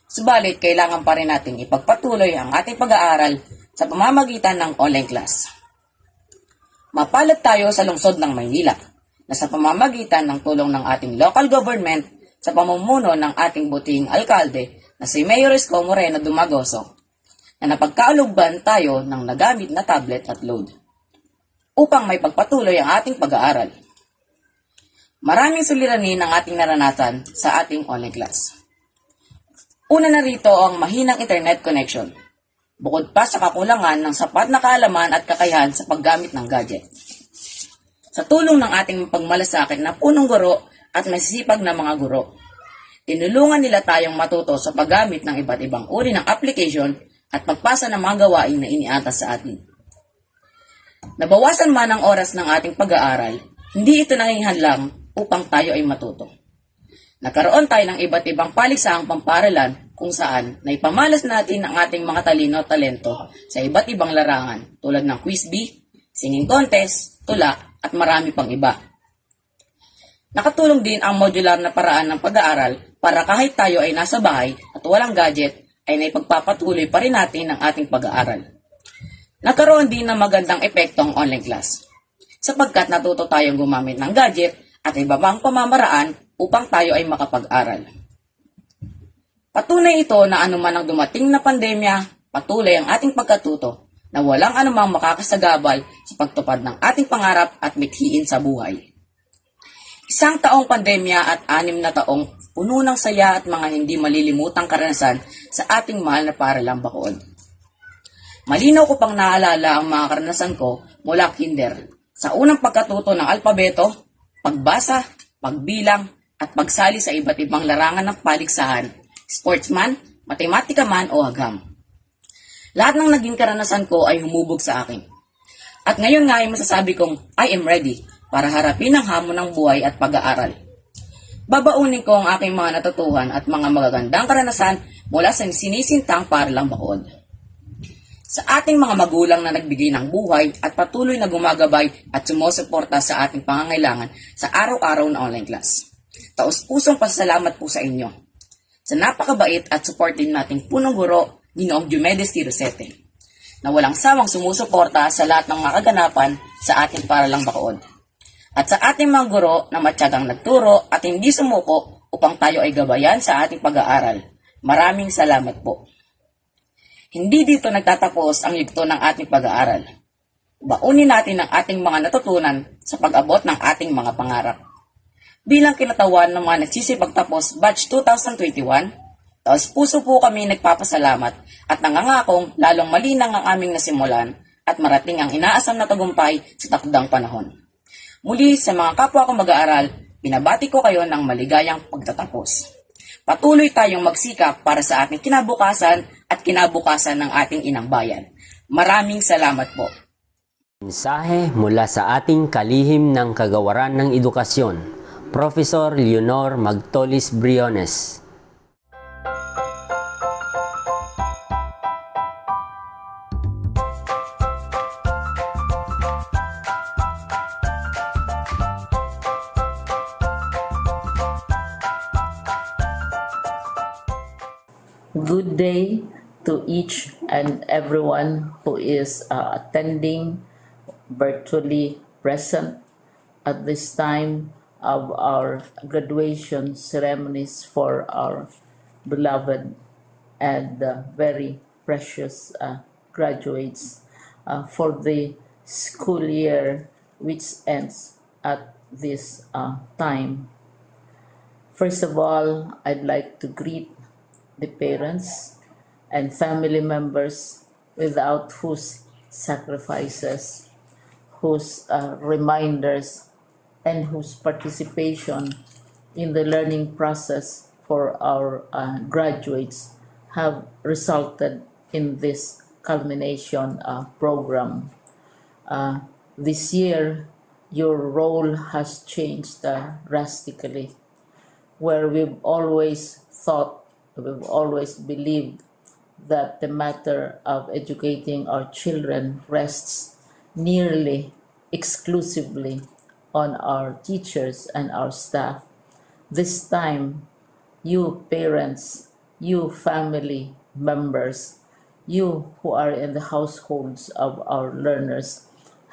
Subalit, kailangan pa rin nating ipagpatuloy ang ating pag-aaral sa pamamagitan ng online class. Mapalad tayo sa lungsod ng Maynila na sa pamamagitan ng tulong ng ating local government sa pamumuno ng ating buting alkalde na si Mayor Isko Moreno Dumagoso na napagkaalugban tayo ng nagamit na tablet at load upang may pagpatuloy ang ating pag-aaral. Maraming suliranin ang ating naranasan sa ating online class. Una na rito ang mahinang internet connection, bukod pa sa kakulangan ng sapat na kaalaman at kakayahan sa paggamit ng gadget. Sa tulong ng ating pagmalasakit na punong guro at masisipag na mga guro, tinulungan nila tayong matuto sa paggamit ng iba't ibang uri ng application at pagpasa ng mga gawain na iniatas sa atin. Nabawasan man ang oras ng ating pag-aaral, hindi ito nanghihinlang upang tayo ay matuto. Nagkaroon tayo ng iba't ibang paliksahang pamparalan kung saan naipamalas natin ang ating mga talino at talento sa iba't ibang larangan tulad ng quiz bee, singing contest, tula at marami pang iba. Nakatulong din ang modular na paraan ng pag-aaral para kahit tayo ay nasa bahay at walang gadget ay naipagpapatuloy pa rin natin ang ating pag-aaral. Nagkaroon din ng magandang epekto ang online class sapagkat natuto tayong gumamit ng gadget at iba pang pamamaraan upang tayo ay makapag-aral. Patunay ito na anuman ang dumating na pandemya, patuloy ang ating pagkatuto na walang anumang makakasagabal sa pagtupad ng ating pangarap at mithiin sa buhay. Isang taong pandemya at 6 na taong puno ng saya at mga hindi malilimutang karanasan sa ating mahal na paaralang Bacood. Malinaw ko pang naalala ang mga karanasan ko mula kinder sa unang pagkatuto ng alpabeto, pagbasa, pagbilang, at pagsali sa iba't ibang larangan ng paligsahan, sportsman, matematika man o agam. Lahat ng naging karanasan ko ay humubog sa akin. At ngayon nga ay masasabi kong I am ready para harapin ang hamon ng buhay at pag-aaral. Babaunin ko ang aking mga natutuhan at mga magagandang karanasan mula sa sinisintang paaralang Bacood. Sa ating mga magulang na nagbigay ng buhay at patuloy na gumagabay at sumusuporta sa ating pangangailangan sa araw-araw na online class. Taos-pusong pasalamat po sa inyo. Sa napakabait at supportive nating punong guro, Ginoong Diomedes T. Rosete, na walang sawang sumusuporta sa lahat ng mga kaganapan sa ating paaralang Bacood. At sa ating mga guro na matyagang nagturo at hindi sumuko upang tayo ay gabayan sa ating pag-aaral. Maraming salamat po. Hindi dito nagtatapos ang yugto ng ating pag-aaral. Baunin natin ang ating mga natutunan sa pag-abot ng ating mga pangarap. Bilang kinatawan ng mga nagsisipagtapos batch 2021, taos puso po kami nagpapasalamat at nangangakong lalong malinang ang aming nasimulan at marating ang inaasam na tagumpay sa takdang panahon. Muli sa mga kapwa ko mag-aaral, binabati ko kayo ng maligayang pagtatapos. Patuloy tayong magsikap para sa ating kinabukasan at kinabukasan ng ating inang bayan. Maraming salamat po. Mensahe mula sa ating kalihim ng kagawaran ng edukasyon, Professor Leonor Magtolis Briones. Good day to each and everyone who is attending virtually present at this time of our graduation ceremonies for our beloved and very precious graduates for the school year which ends at this time. First of all, I'd like to greet the parents and family members without whose sacrifices, whose reminders, and whose participation in the learning process for our graduates have resulted in this culmination program. This year, your role has changed drastically, where we've always thought, we've always believed that the matter of educating our children rests nearly exclusively on our teachers and our staff. This time, you parents, you family members, you who are in the households of our learners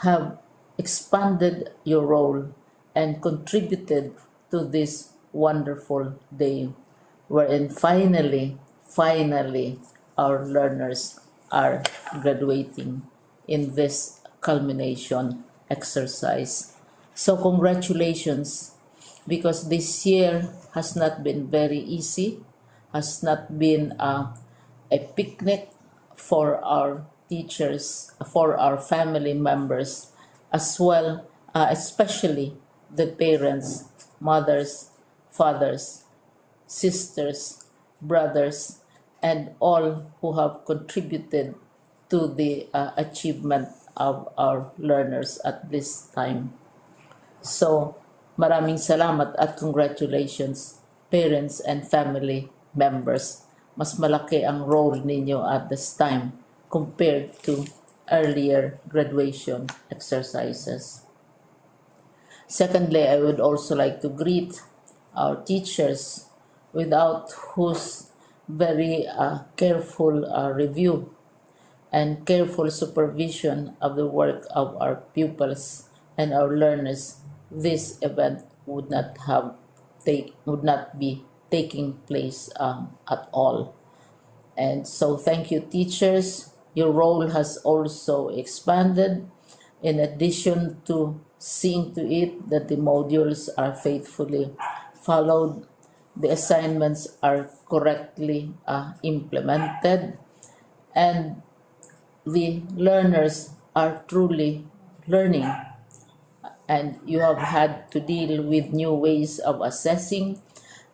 have expanded your role and contributed to this wonderful day wherein finally our learners are graduating in this culmination exercise. So congratulations, because this year has not been very easy, has not been a picnic for our teachers, for our family members, as well, especially the parents, mothers, fathers, sisters, brothers, and all who have contributed to the achievement of our learners at this time. So, maraming salamat at congratulations, parents and family members. Mas malaki ang role ninyo at this time compared to earlier graduation exercises. Secondly, I would also like to greet our teachers, without whose very careful review and careful supervision of the work of our pupils and our learners, this event would not be taking place at all. And so thank you, teachers. Your role has also expanded, in addition to seeing to it that the modules are faithfully followed, the assignments are correctly implemented, and the learners are truly learning. And you have had to deal with new ways of assessing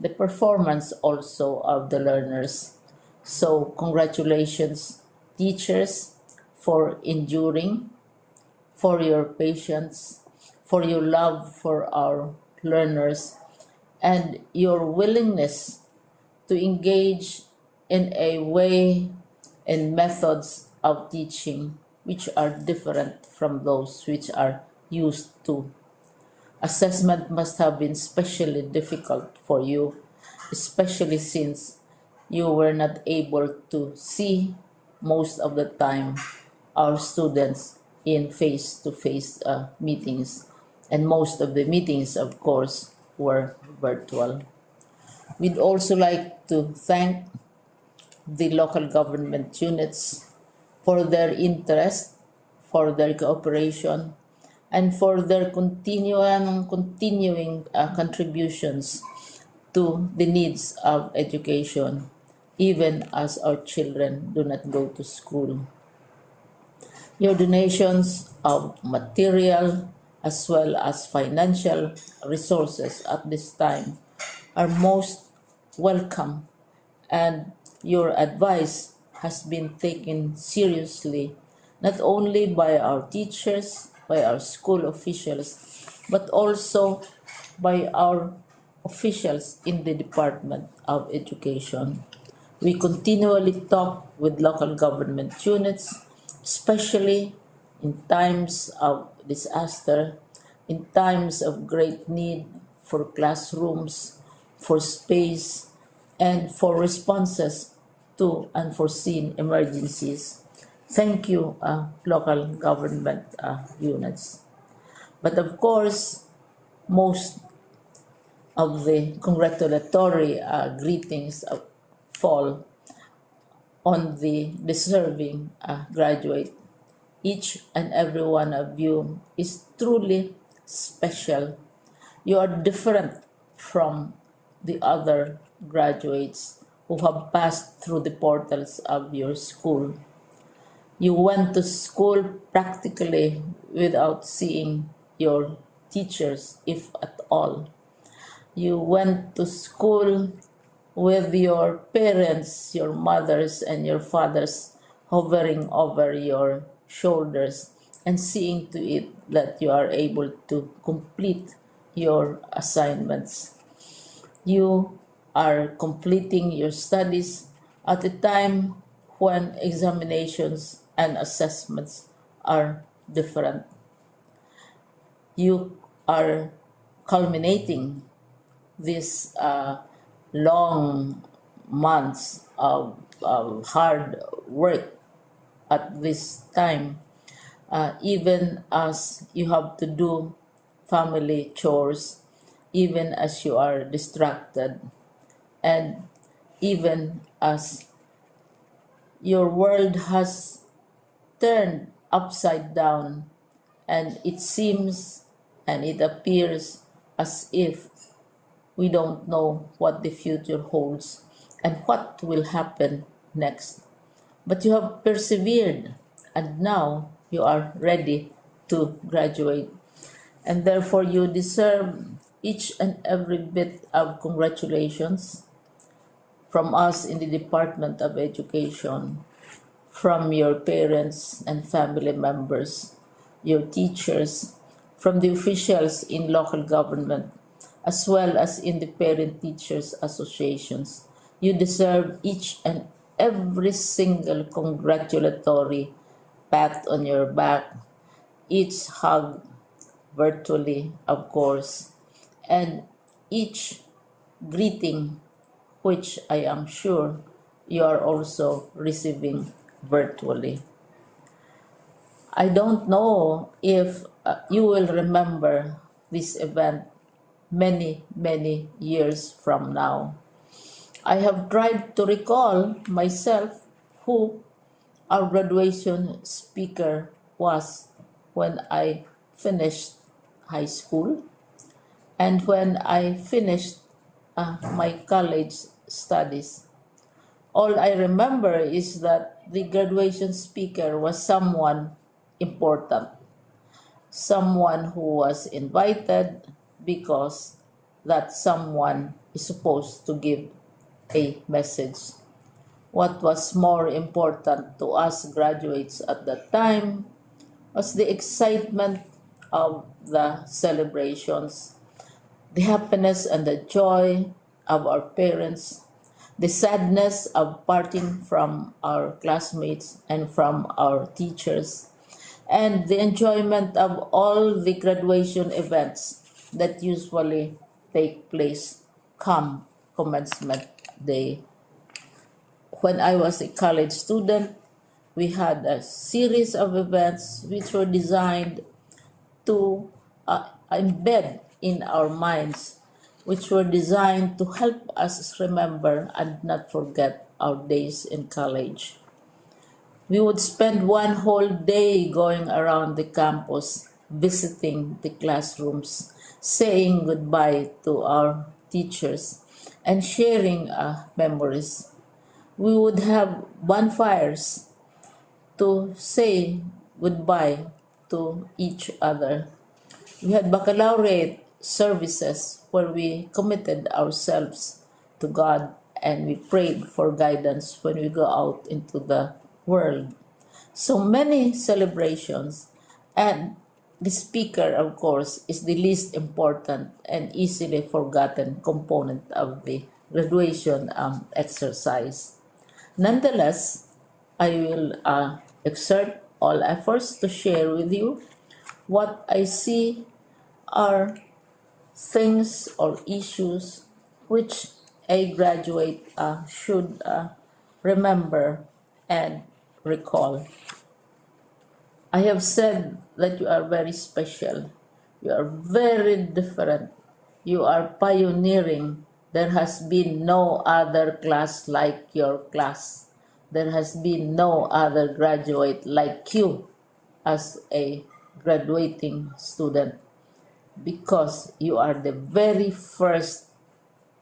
the performance also of the learners. So congratulations, teachers, for enduring, for your patience, for your love for our learners, and your willingness to engage in a way and methods of teaching which are different from those which are used to. Assessment must have been especially difficult for you, especially since you were not able to see most of the time our students in face-to-face meetings, and most of the meetings, of course, were virtual. We'd also like to thank the local government units for their interest, for their cooperation, and for their continuing contributions to the needs of education, even as our children do not go to school. Your donations of material as well as financial resources at this time are most welcome, and your advice has been taken seriously not only by our teachers, by our school officials, but also by our officials in the Department of Education. We continually talk with local government units, especially in times of disaster, in times of great need for classrooms, for space, and for responses to unforeseen emergencies. Thank you, local government units. But of course, most of the congratulatory greetings fall on the deserving graduate. Each and every one of you is truly special. You are different from the other graduates who have passed through the portals of your school. You went to school practically without seeing your teachers, if at all. You went to school with your parents, your mothers, and your fathers hovering over your shoulders and seeing to it that you are able to complete your assignments. You are completing your studies at a time when examinations and assessments are different. You are culminating these long months of hard work at this time, even as you have to do family chores, even as you are distracted, and even as your world has turned upside down, and it seems and it appears as if we don't know what the future holds and what will happen next. But you have persevered, and now you are ready to graduate. And therefore, you deserve each and every bit of congratulations from us in the Department of Education, from your parents and family members, your teachers, from the officials in local government, as well as in the parent teachers associations. You deserve each and every single congratulatory pat on your back, each hug virtually, of course, and each greeting, which I am sure you are also receiving virtually. I don't know if you will remember this event many, many years from now. I have tried to recall myself who our graduation speaker was when I finished high school and when I finished my college studies. All I remember is that the graduation speaker was someone important, someone who was invited because that someone is supposed to give a message. What was more important to us graduates at that time was the excitement of the celebrations, the happiness and the joy of our parents, the sadness of parting from our classmates and from our teachers, and the enjoyment of all the graduation events that usually take place come commencement day. When I was a college student, we had a series of events which were designed to embed in our minds, which were designed to help us remember and not forget our days in college. We would spend one whole day going around the campus, visiting the classrooms, saying goodbye to our teachers, and sharing memories. We would have bonfires to say goodbye to each other. We had baccalaureate services where we committed ourselves to God and we prayed for guidance when we go out into the world. So many celebrations, and the speaker, of course, is the least important and easily forgotten component of the graduation exercise. Nonetheless, I will exert all efforts to share with you what I see are things or issues which a graduate should remember and recall. I have said that you are very special. You are very different. You are pioneering. There has been no other class like your class. There has been no other graduate like you as a graduating student, because you are the very first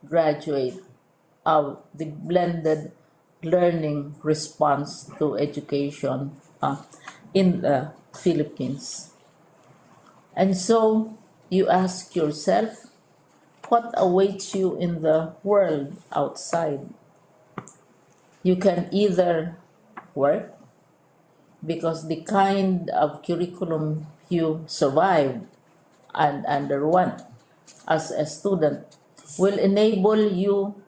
graduate of the blended learning response to education in the Philippines. And so you ask yourself, what awaits you in the world outside? You can either work, because the kind of curriculum you survived and underwent as a student will enable you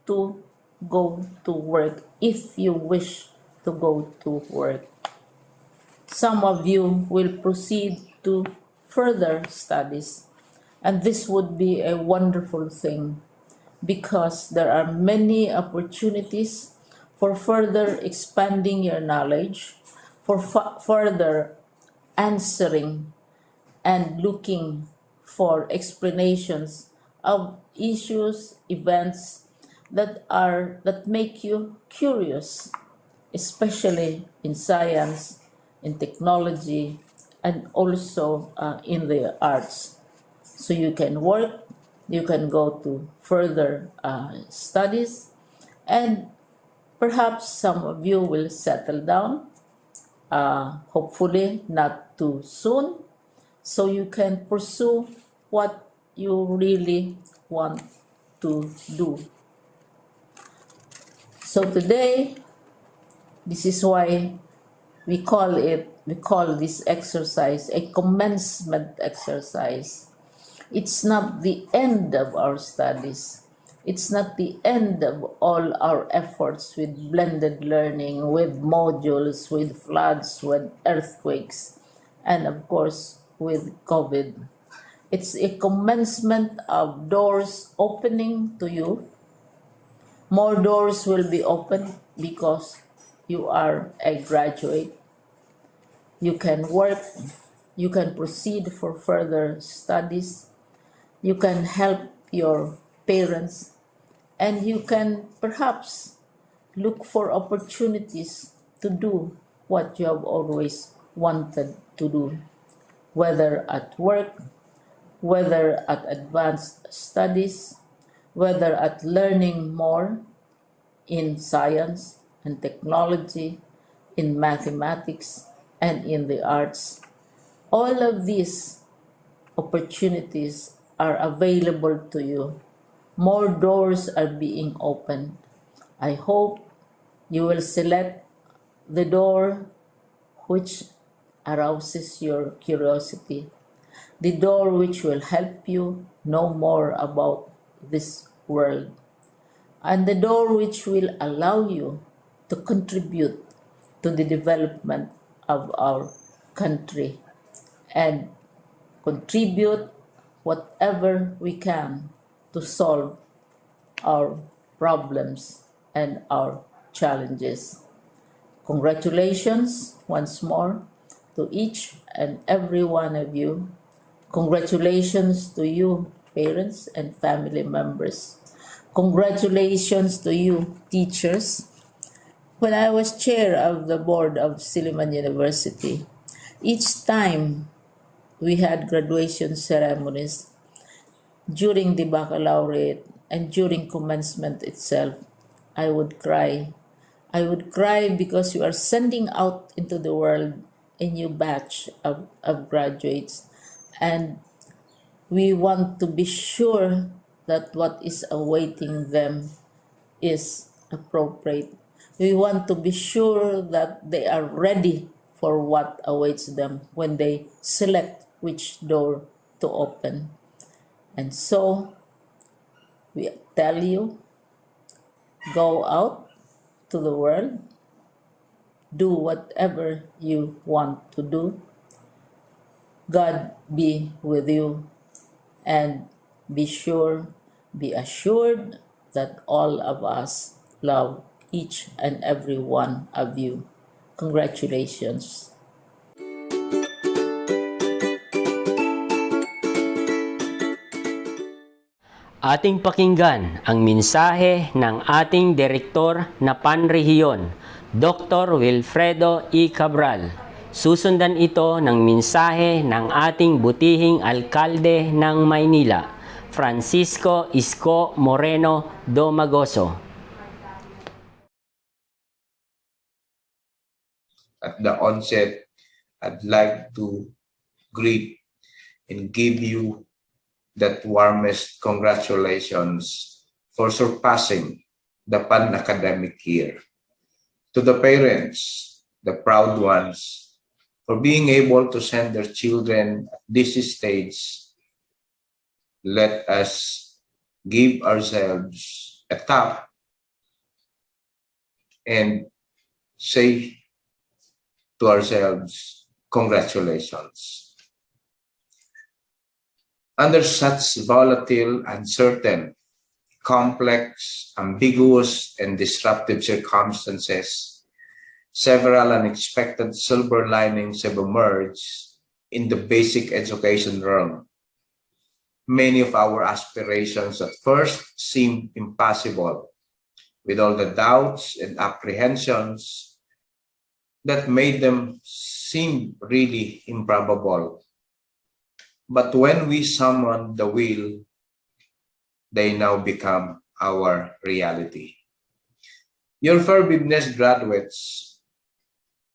to go to work if you wish to go to work. Some of you will proceed to further studies, and this would be a wonderful thing, because there are many opportunities for further expanding your knowledge, for further answering and looking for explanations of issues, events that make you curious, especially in science, in technology, and also in the arts. So you can work, you can go to further studies, and perhaps some of you will settle down, hopefully not too soon, so you can pursue what you really want to do. So today, this is why we call this exercise a commencement exercise. It's not the end of our studies. It's not the end of all our efforts with blended learning, with modules, with floods, with earthquakes, and of course with COVID. It's a commencement of doors opening to you. More doors will be opened because you are a graduate. You can work, you can proceed for further studies, you can help your parents, and you can perhaps look for opportunities to do what you have always wanted to do, whether at work, whether at advanced studies, whether at learning more in science and technology, in mathematics, and in the arts. All of these opportunities are available to you. More doors are being opened. I hope you will select the door which arouses your curiosity, the door which will help you know more about this world, and the door which will allow you to contribute to the development of our country and contribute whatever we can to solve our problems and our challenges. Congratulations once more to each and every one of you. Congratulations to you, parents and family members. Congratulations to you, teachers. When I was chair of the board of Silliman University, each time we had graduation ceremonies, during the baccalaureate and during commencement itself, I would cry. I would cry because you are sending out into the world a new batch of graduates, and we want to be sure that what is awaiting them is appropriate. We want to be sure that they are ready for what awaits them when they select which door to open. And so we tell you, go out to the world, do whatever you want to do. God be with you, and be assured that all of us love each and every one of you. Congratulations. Ating pakinggan ang mensahe ng ating direktor na panrehiyon, Dr. Wilfredo E. Cabral. Susundan ito ng mensahe ng ating butihing alkalde ng Maynila, Francisco Isko Moreno Domagoso. At the onset, I'd like to greet and give you that warmest congratulations for surpassing the pan-academic year. To the parents, the proud ones, for being able to send their children at this stage, let us give ourselves a tap and say to ourselves, congratulations. Under such volatile, uncertain, complex, ambiguous, and disruptive circumstances, several unexpected silver linings have emerged in the basic education realm. Many of our aspirations at first seemed impossible, with all the doubts and apprehensions that made them seem really improbable. But when we summon the will, they now become our reality. Your forgiveness graduates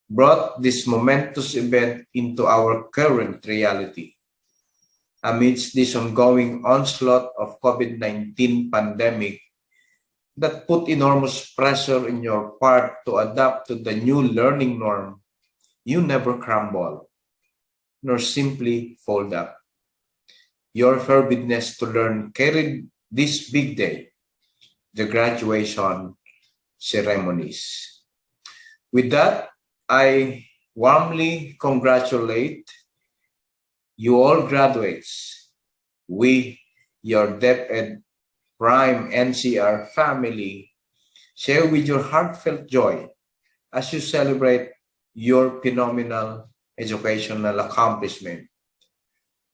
brought this momentous event into our current reality. Amidst this ongoing onslaught of COVID-19 pandemic that put enormous pressure in your part to adapt to the new learning norm, you never crumble, nor simply fold up. Your fervidness to learn carried this big day, the graduation ceremonies. With that, I warmly congratulate you all graduates. We, your DepEd Prime NCR family, share with your heartfelt joy as you celebrate your phenomenal educational accomplishment.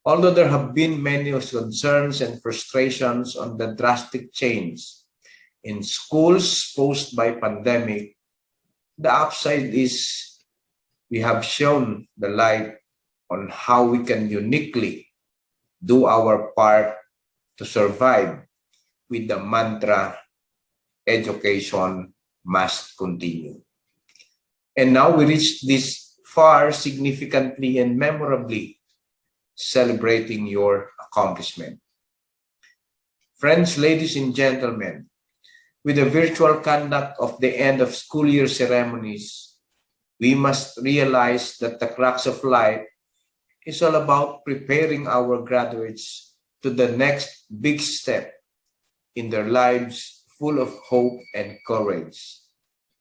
Although there have been many concerns and frustrations on the drastic change in schools posed by pandemic, the upside is we have shown the light on how we can uniquely do our part to survive with the mantra, education must continue. And now we reach this far significantly and memorably, celebrating your accomplishment. Friends, ladies and gentlemen, with the virtual conduct of the end of school year ceremonies, we must realize that the crux of life is all about preparing our graduates to the next big step in their lives full of hope and courage.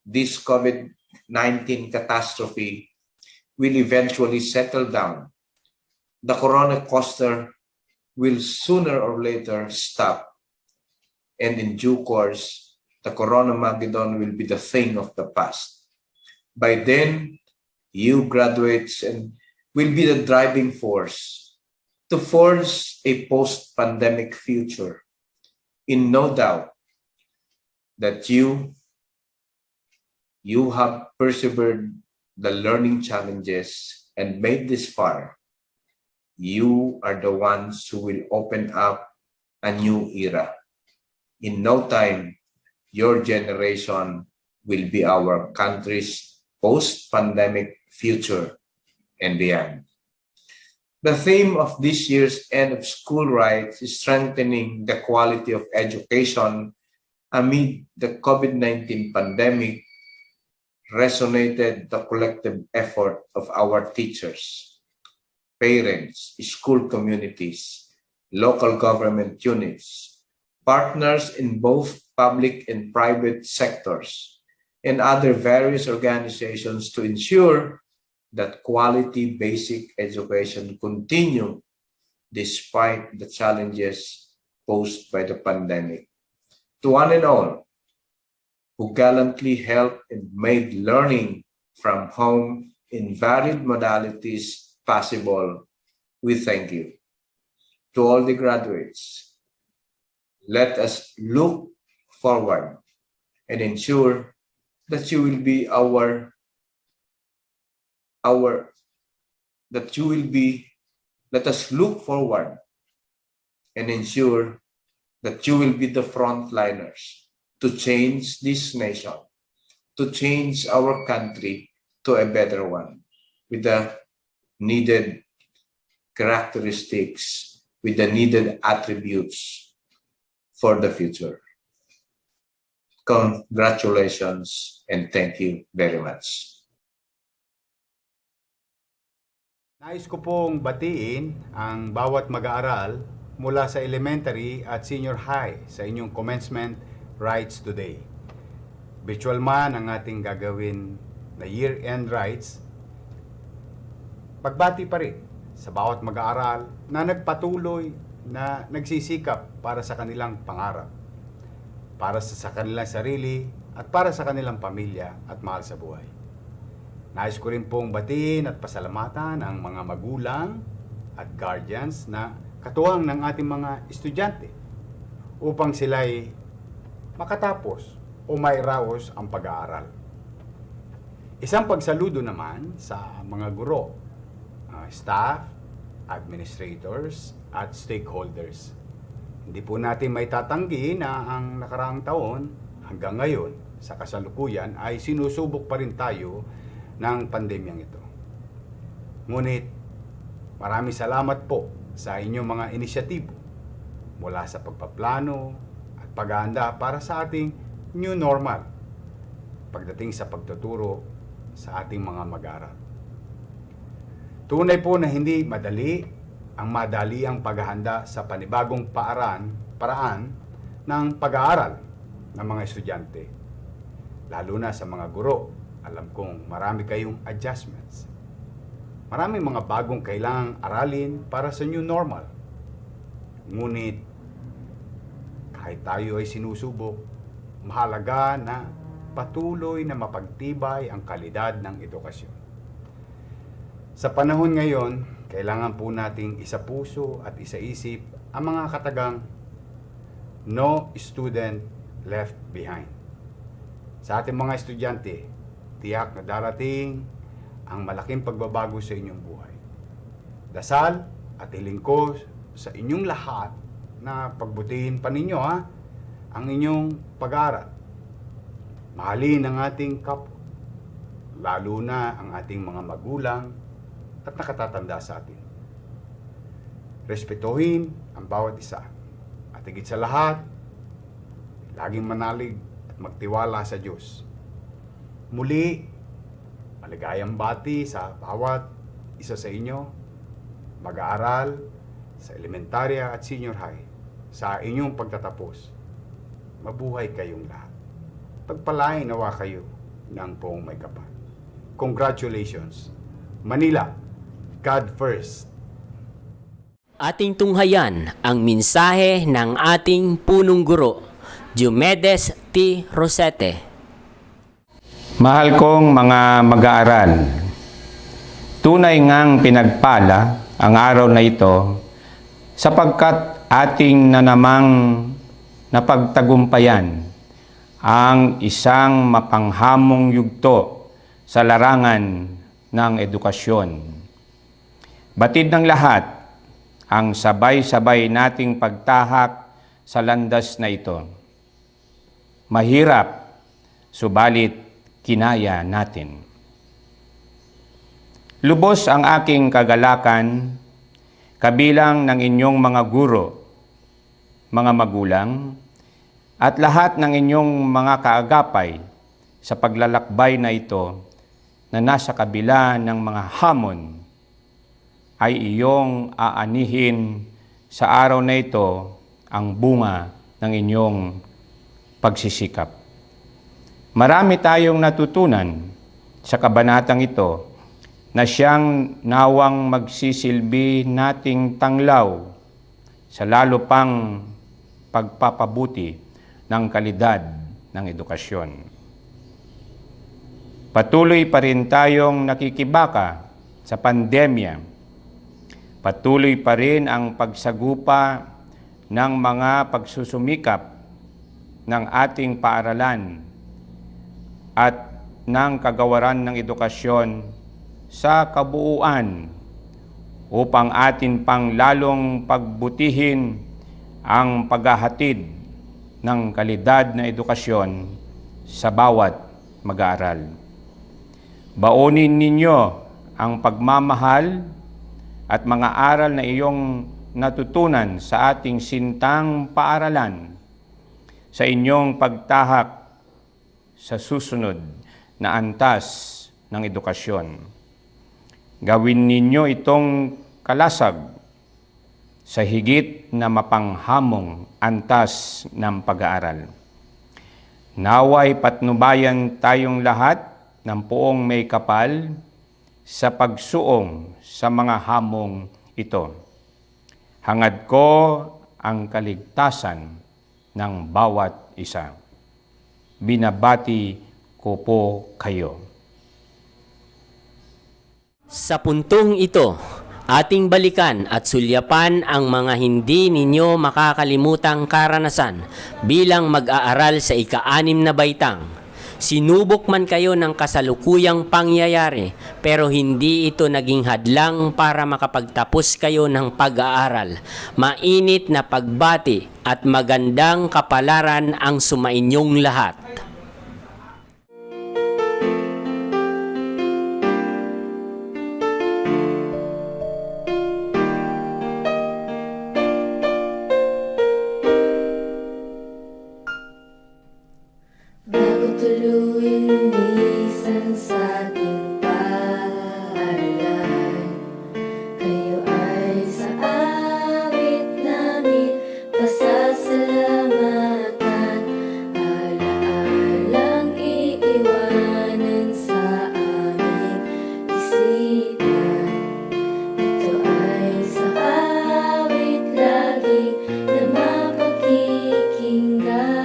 This COVID-19 catastrophe will eventually settle down. The corona coaster will sooner or later stop. And in due course, the Coronamageddon will be the thing of the past. By then, you graduates and will be the driving force to forge a post-pandemic future. In no doubt that you have persevered the learning challenges and made this far. You are the ones who will open up a new era. In no time, your generation will be our country's post-pandemic future and beyond. The theme of this year's end of school rites is strengthening the quality of education amid the COVID-19 pandemic. Resonated the collective effort of our teachers, parents, school communities, local government units, partners in both public and private sectors, and other various organizations to ensure that quality basic education continue despite the challenges posed by the pandemic. To one and all who gallantly helped and made learning from home in varied modalities possible, we thank you. To all the graduates, let us look forward and ensure that you will be let us look forward and ensure that you will be the frontliners to change this nation, to change our country to a better one with the needed characteristics, with the needed attributes for the future. Congratulations and thank you very much. Nais ko pong batiin ang bawat mag-aaral mula sa elementary at senior high sa inyong commencement rites today. Virtual man ang ating gagawin na year-end rites, pagbati pa rin sa bawat mag-aaral na nagpatuloy na nagsisikap para sa kanilang pangarap, para sa kanilang sarili at para sa kanilang pamilya at mahal sa buhay. Nais ko rin pong batiin at pasalamatan ang mga magulang at guardians na katuwang ng ating mga estudyante upang sila'y makatapos o mairaos ang pag-aaral. Isang pagsaludo naman sa mga guro, staff, administrators, at stakeholders. Hindi po natin may tatanggi na ang nakaraang taon hanggang ngayon sa kasalukuyan ay sinusubok pa rin tayo ng pandemyang ito. Ngunit maraming salamat po sa inyong mga inisyatibo mula sa pagpaplano at paghahanda para sa ating new normal pagdating sa pagtuturo sa ating mga mag-aaral. Tunay po na hindi madali ang paghahanda sa panibagong paraan ng pag-aaral ng mga estudyante, lalo na sa mga guro. Alam kong marami kayong adjustments. Maraming mga bagong kailangang aralin para sa new normal. Ngunit, kahit tayo ay sinusubok, mahalaga na patuloy na mapagtibay ang kalidad ng edukasyon. Sa panahon ngayon, kailangan po nating isa-puso at isa-isip ang mga katagang no student left behind. Sa ating mga estudyante, tiyak na darating ang malaking pagbabago sa inyong buhay. Dasal at hiling ko sa inyong lahat na pagbutihin pa ninyo ang inyong pag-aaral. Mahalin ang ating kapwa, lalo na ang ating mga magulang at nakatatanda sa atin. Respetuhin ang bawat isa at higit sa lahat, laging manalig at magtiwala sa Diyos. Muli, maligayang bati sa bawat isa sa inyo, mag-aaral sa elementarya at senior high, sa inyong pagtatapos. Mabuhay kayong lahat. Pagpalain nawa kayo ng poong may kapal. Congratulations. Manila, God first. Ating tunghayan ang mensahe ng ating punong guro, Diomedes T. Rosete. Mahal kong mga mag-aaral, tunay ngang pinagpala ang araw na ito sapagkat ating na namang napagtagumpayan ang isang mapanghamong yugto sa larangan ng edukasyon. Batid ng lahat ang sabay-sabay nating pagtahak sa landas na ito. Mahirap, subalit kinaya natin. Lubos ang aking kagalakan kabilang ng inyong mga guro, mga magulang, at lahat ng inyong mga kaagapay sa paglalakbay na ito na nasa kabila ng mga hamon ay iyong aanihin sa araw na ito ang bunga ng inyong pagsisikap. Marami tayong natutunan sa kabanatang ito na siyang nawang magsisilbi nating tanglaw sa lalo pang pagpapabuti ng kalidad ng edukasyon. Patuloy pa rin tayong nakikibaka sa pandemya. Patuloy pa rin ang pagsagupa ng mga pagsusumikap ng ating paaralan at ng kagawaran ng edukasyon sa kabuuan upang atin pang lalong pagbutihin ang paghahatid ng kalidad na edukasyon sa bawat mag-aaral. Baunin ninyo ang pagmamahal at mga aral na iyong natutunan sa ating sintang paaralan sa inyong pagtahak sa susunod na antas ng edukasyon. Gawin ninyo itong kalasag sa higit na mapanghamong antas ng pag-aaral. Naway patnubayan tayong lahat ng poong may kapal sa pagsuong sa mga hamong ito. Hangad ko ang kaligtasan ng bawat isa. Binabati ko po kayo. Sa puntong ito, ating balikan at sulyapan ang mga hindi ninyo makakalimutang karanasan bilang mag-aaral sa ika-6 na baitang. Sinubok man kayo ng kasalukuyang pangyayari pero hindi ito naging hadlang para makapagtapos kayo ng pag-aaral. Mainit na pagbati at magandang kapalaran ang sumainyong lahat. Bago tuluyin lumisan sa ating paaralan, kayo ay sa awit namin pasasalamatan. Alaalang iiwanan sa aming isipan. Ito ay sa awit lagi na mapakikinggan.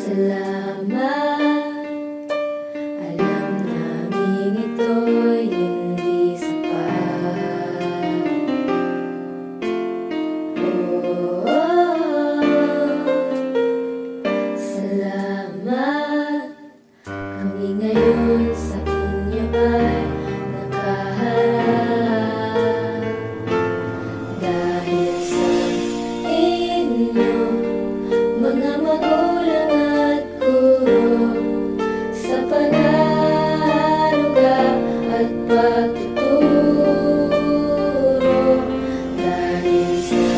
Salamat, alam namin ito'y hindi sapat. Salamat, kami ngayon sa inyo ay nakaharap. Dahil sa inyo, mga magulang at guro, sa panaruga at pagtuturo. Dahil sa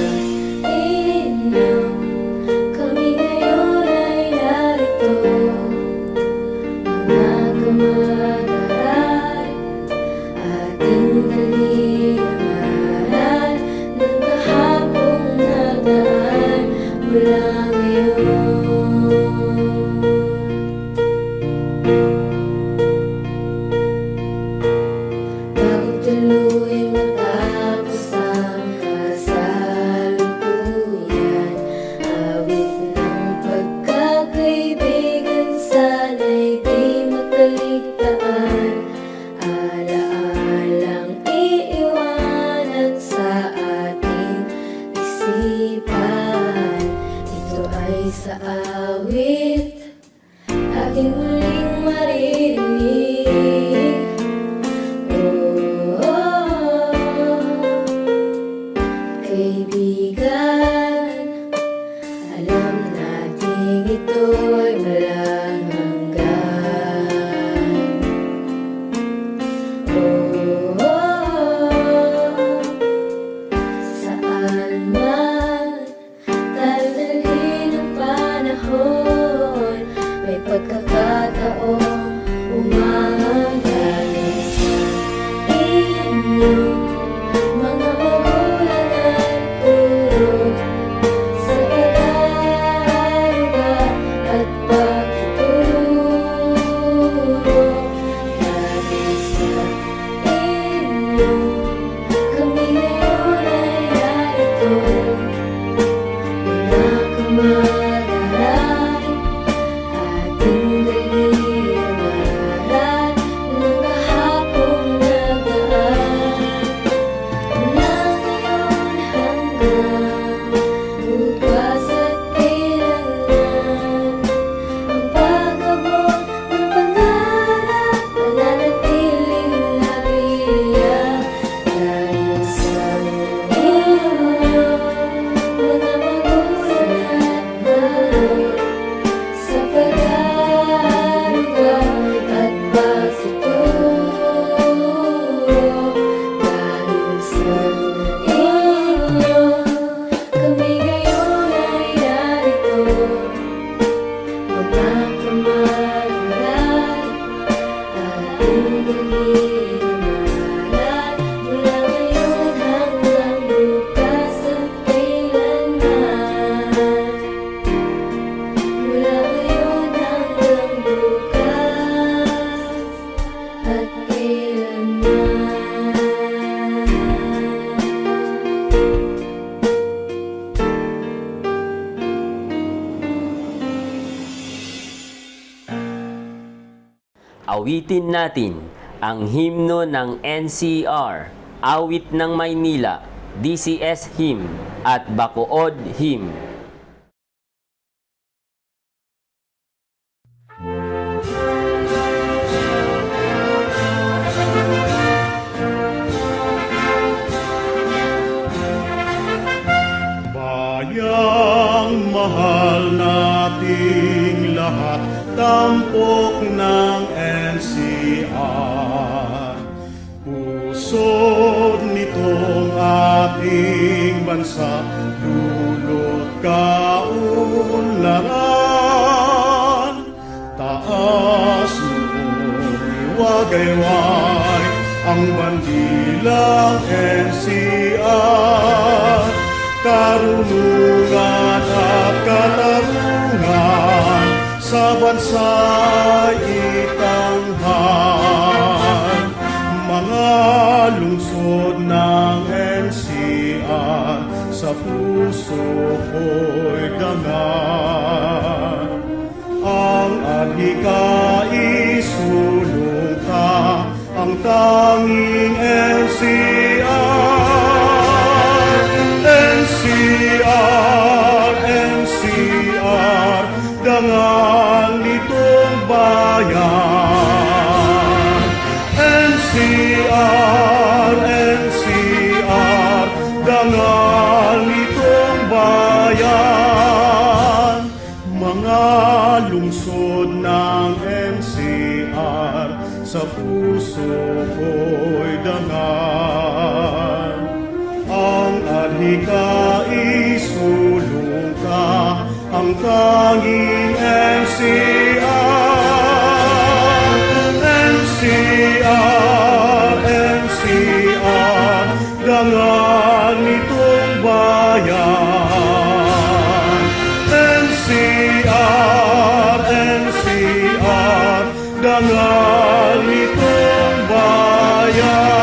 inyo, kami ngayon ay narito, mga kamag-aral, ating dalingaran ng kahapong nagaan mula ngayon. Bagong tuluyan matapos ang kasalukuyan, awit ng pagkakaibigan sana'y di makaligtaan. Alaalang iiwanan sa ating isipan. Ito ay sa awit ating muling maririnig. Kaibigan, alam nating ito'y walang hanggan. Saan man tayo dalhin ang panahon, may pagkakataong umahanggan sa inyo, mga magulang at guro, sa pag-aaruga at pagtuturo. Dahil sa inyo, kami ngayon ay narito, mga kamag-aral, ating dalingaran ng kahapong nagaan. Awitin natin ang himno ng NCR, Awit ng Maynila, DCS Hymn at Bacood Hymn. Bayang mahal nating lahat, tampok ng NCR. Pusod nitong ating bansa, dulot kaunlaran. Taas noong iwagayway ang bandilang NCR. Karunungan at katarungan sa bansa'y itanghal. Mga lungsod ng NCR sa puso ko'y dangal. Ang alika isulong ka, ang tanging NCR. NCR, NCR, dangal nitong bayan. NCR, NCR, dangal nitong bayan. Mga lungsod ng NCR sa puso ko'y dangal. Ang alika isulong ka, ang tanging NCR. NCR, NCR, dangal nitong bayan. NCR, NCR, dangal nitong bayan.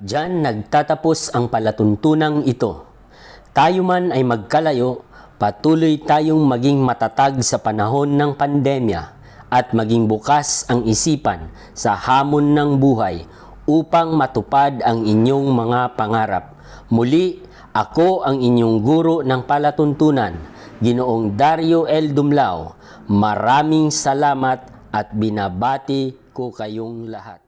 Diyan nagtatapos ang palatuntunang ito. Tayo man ay magkalayo, patuloy tayong maging matatag sa panahon ng pandemya at maging bukas ang isipan sa hamon ng buhay upang matupad ang inyong mga pangarap. Muli, ako ang inyong guro ng palatuntunan, Ginoong Dario L. Dumlao. Maraming salamat at binabati ko kayong lahat.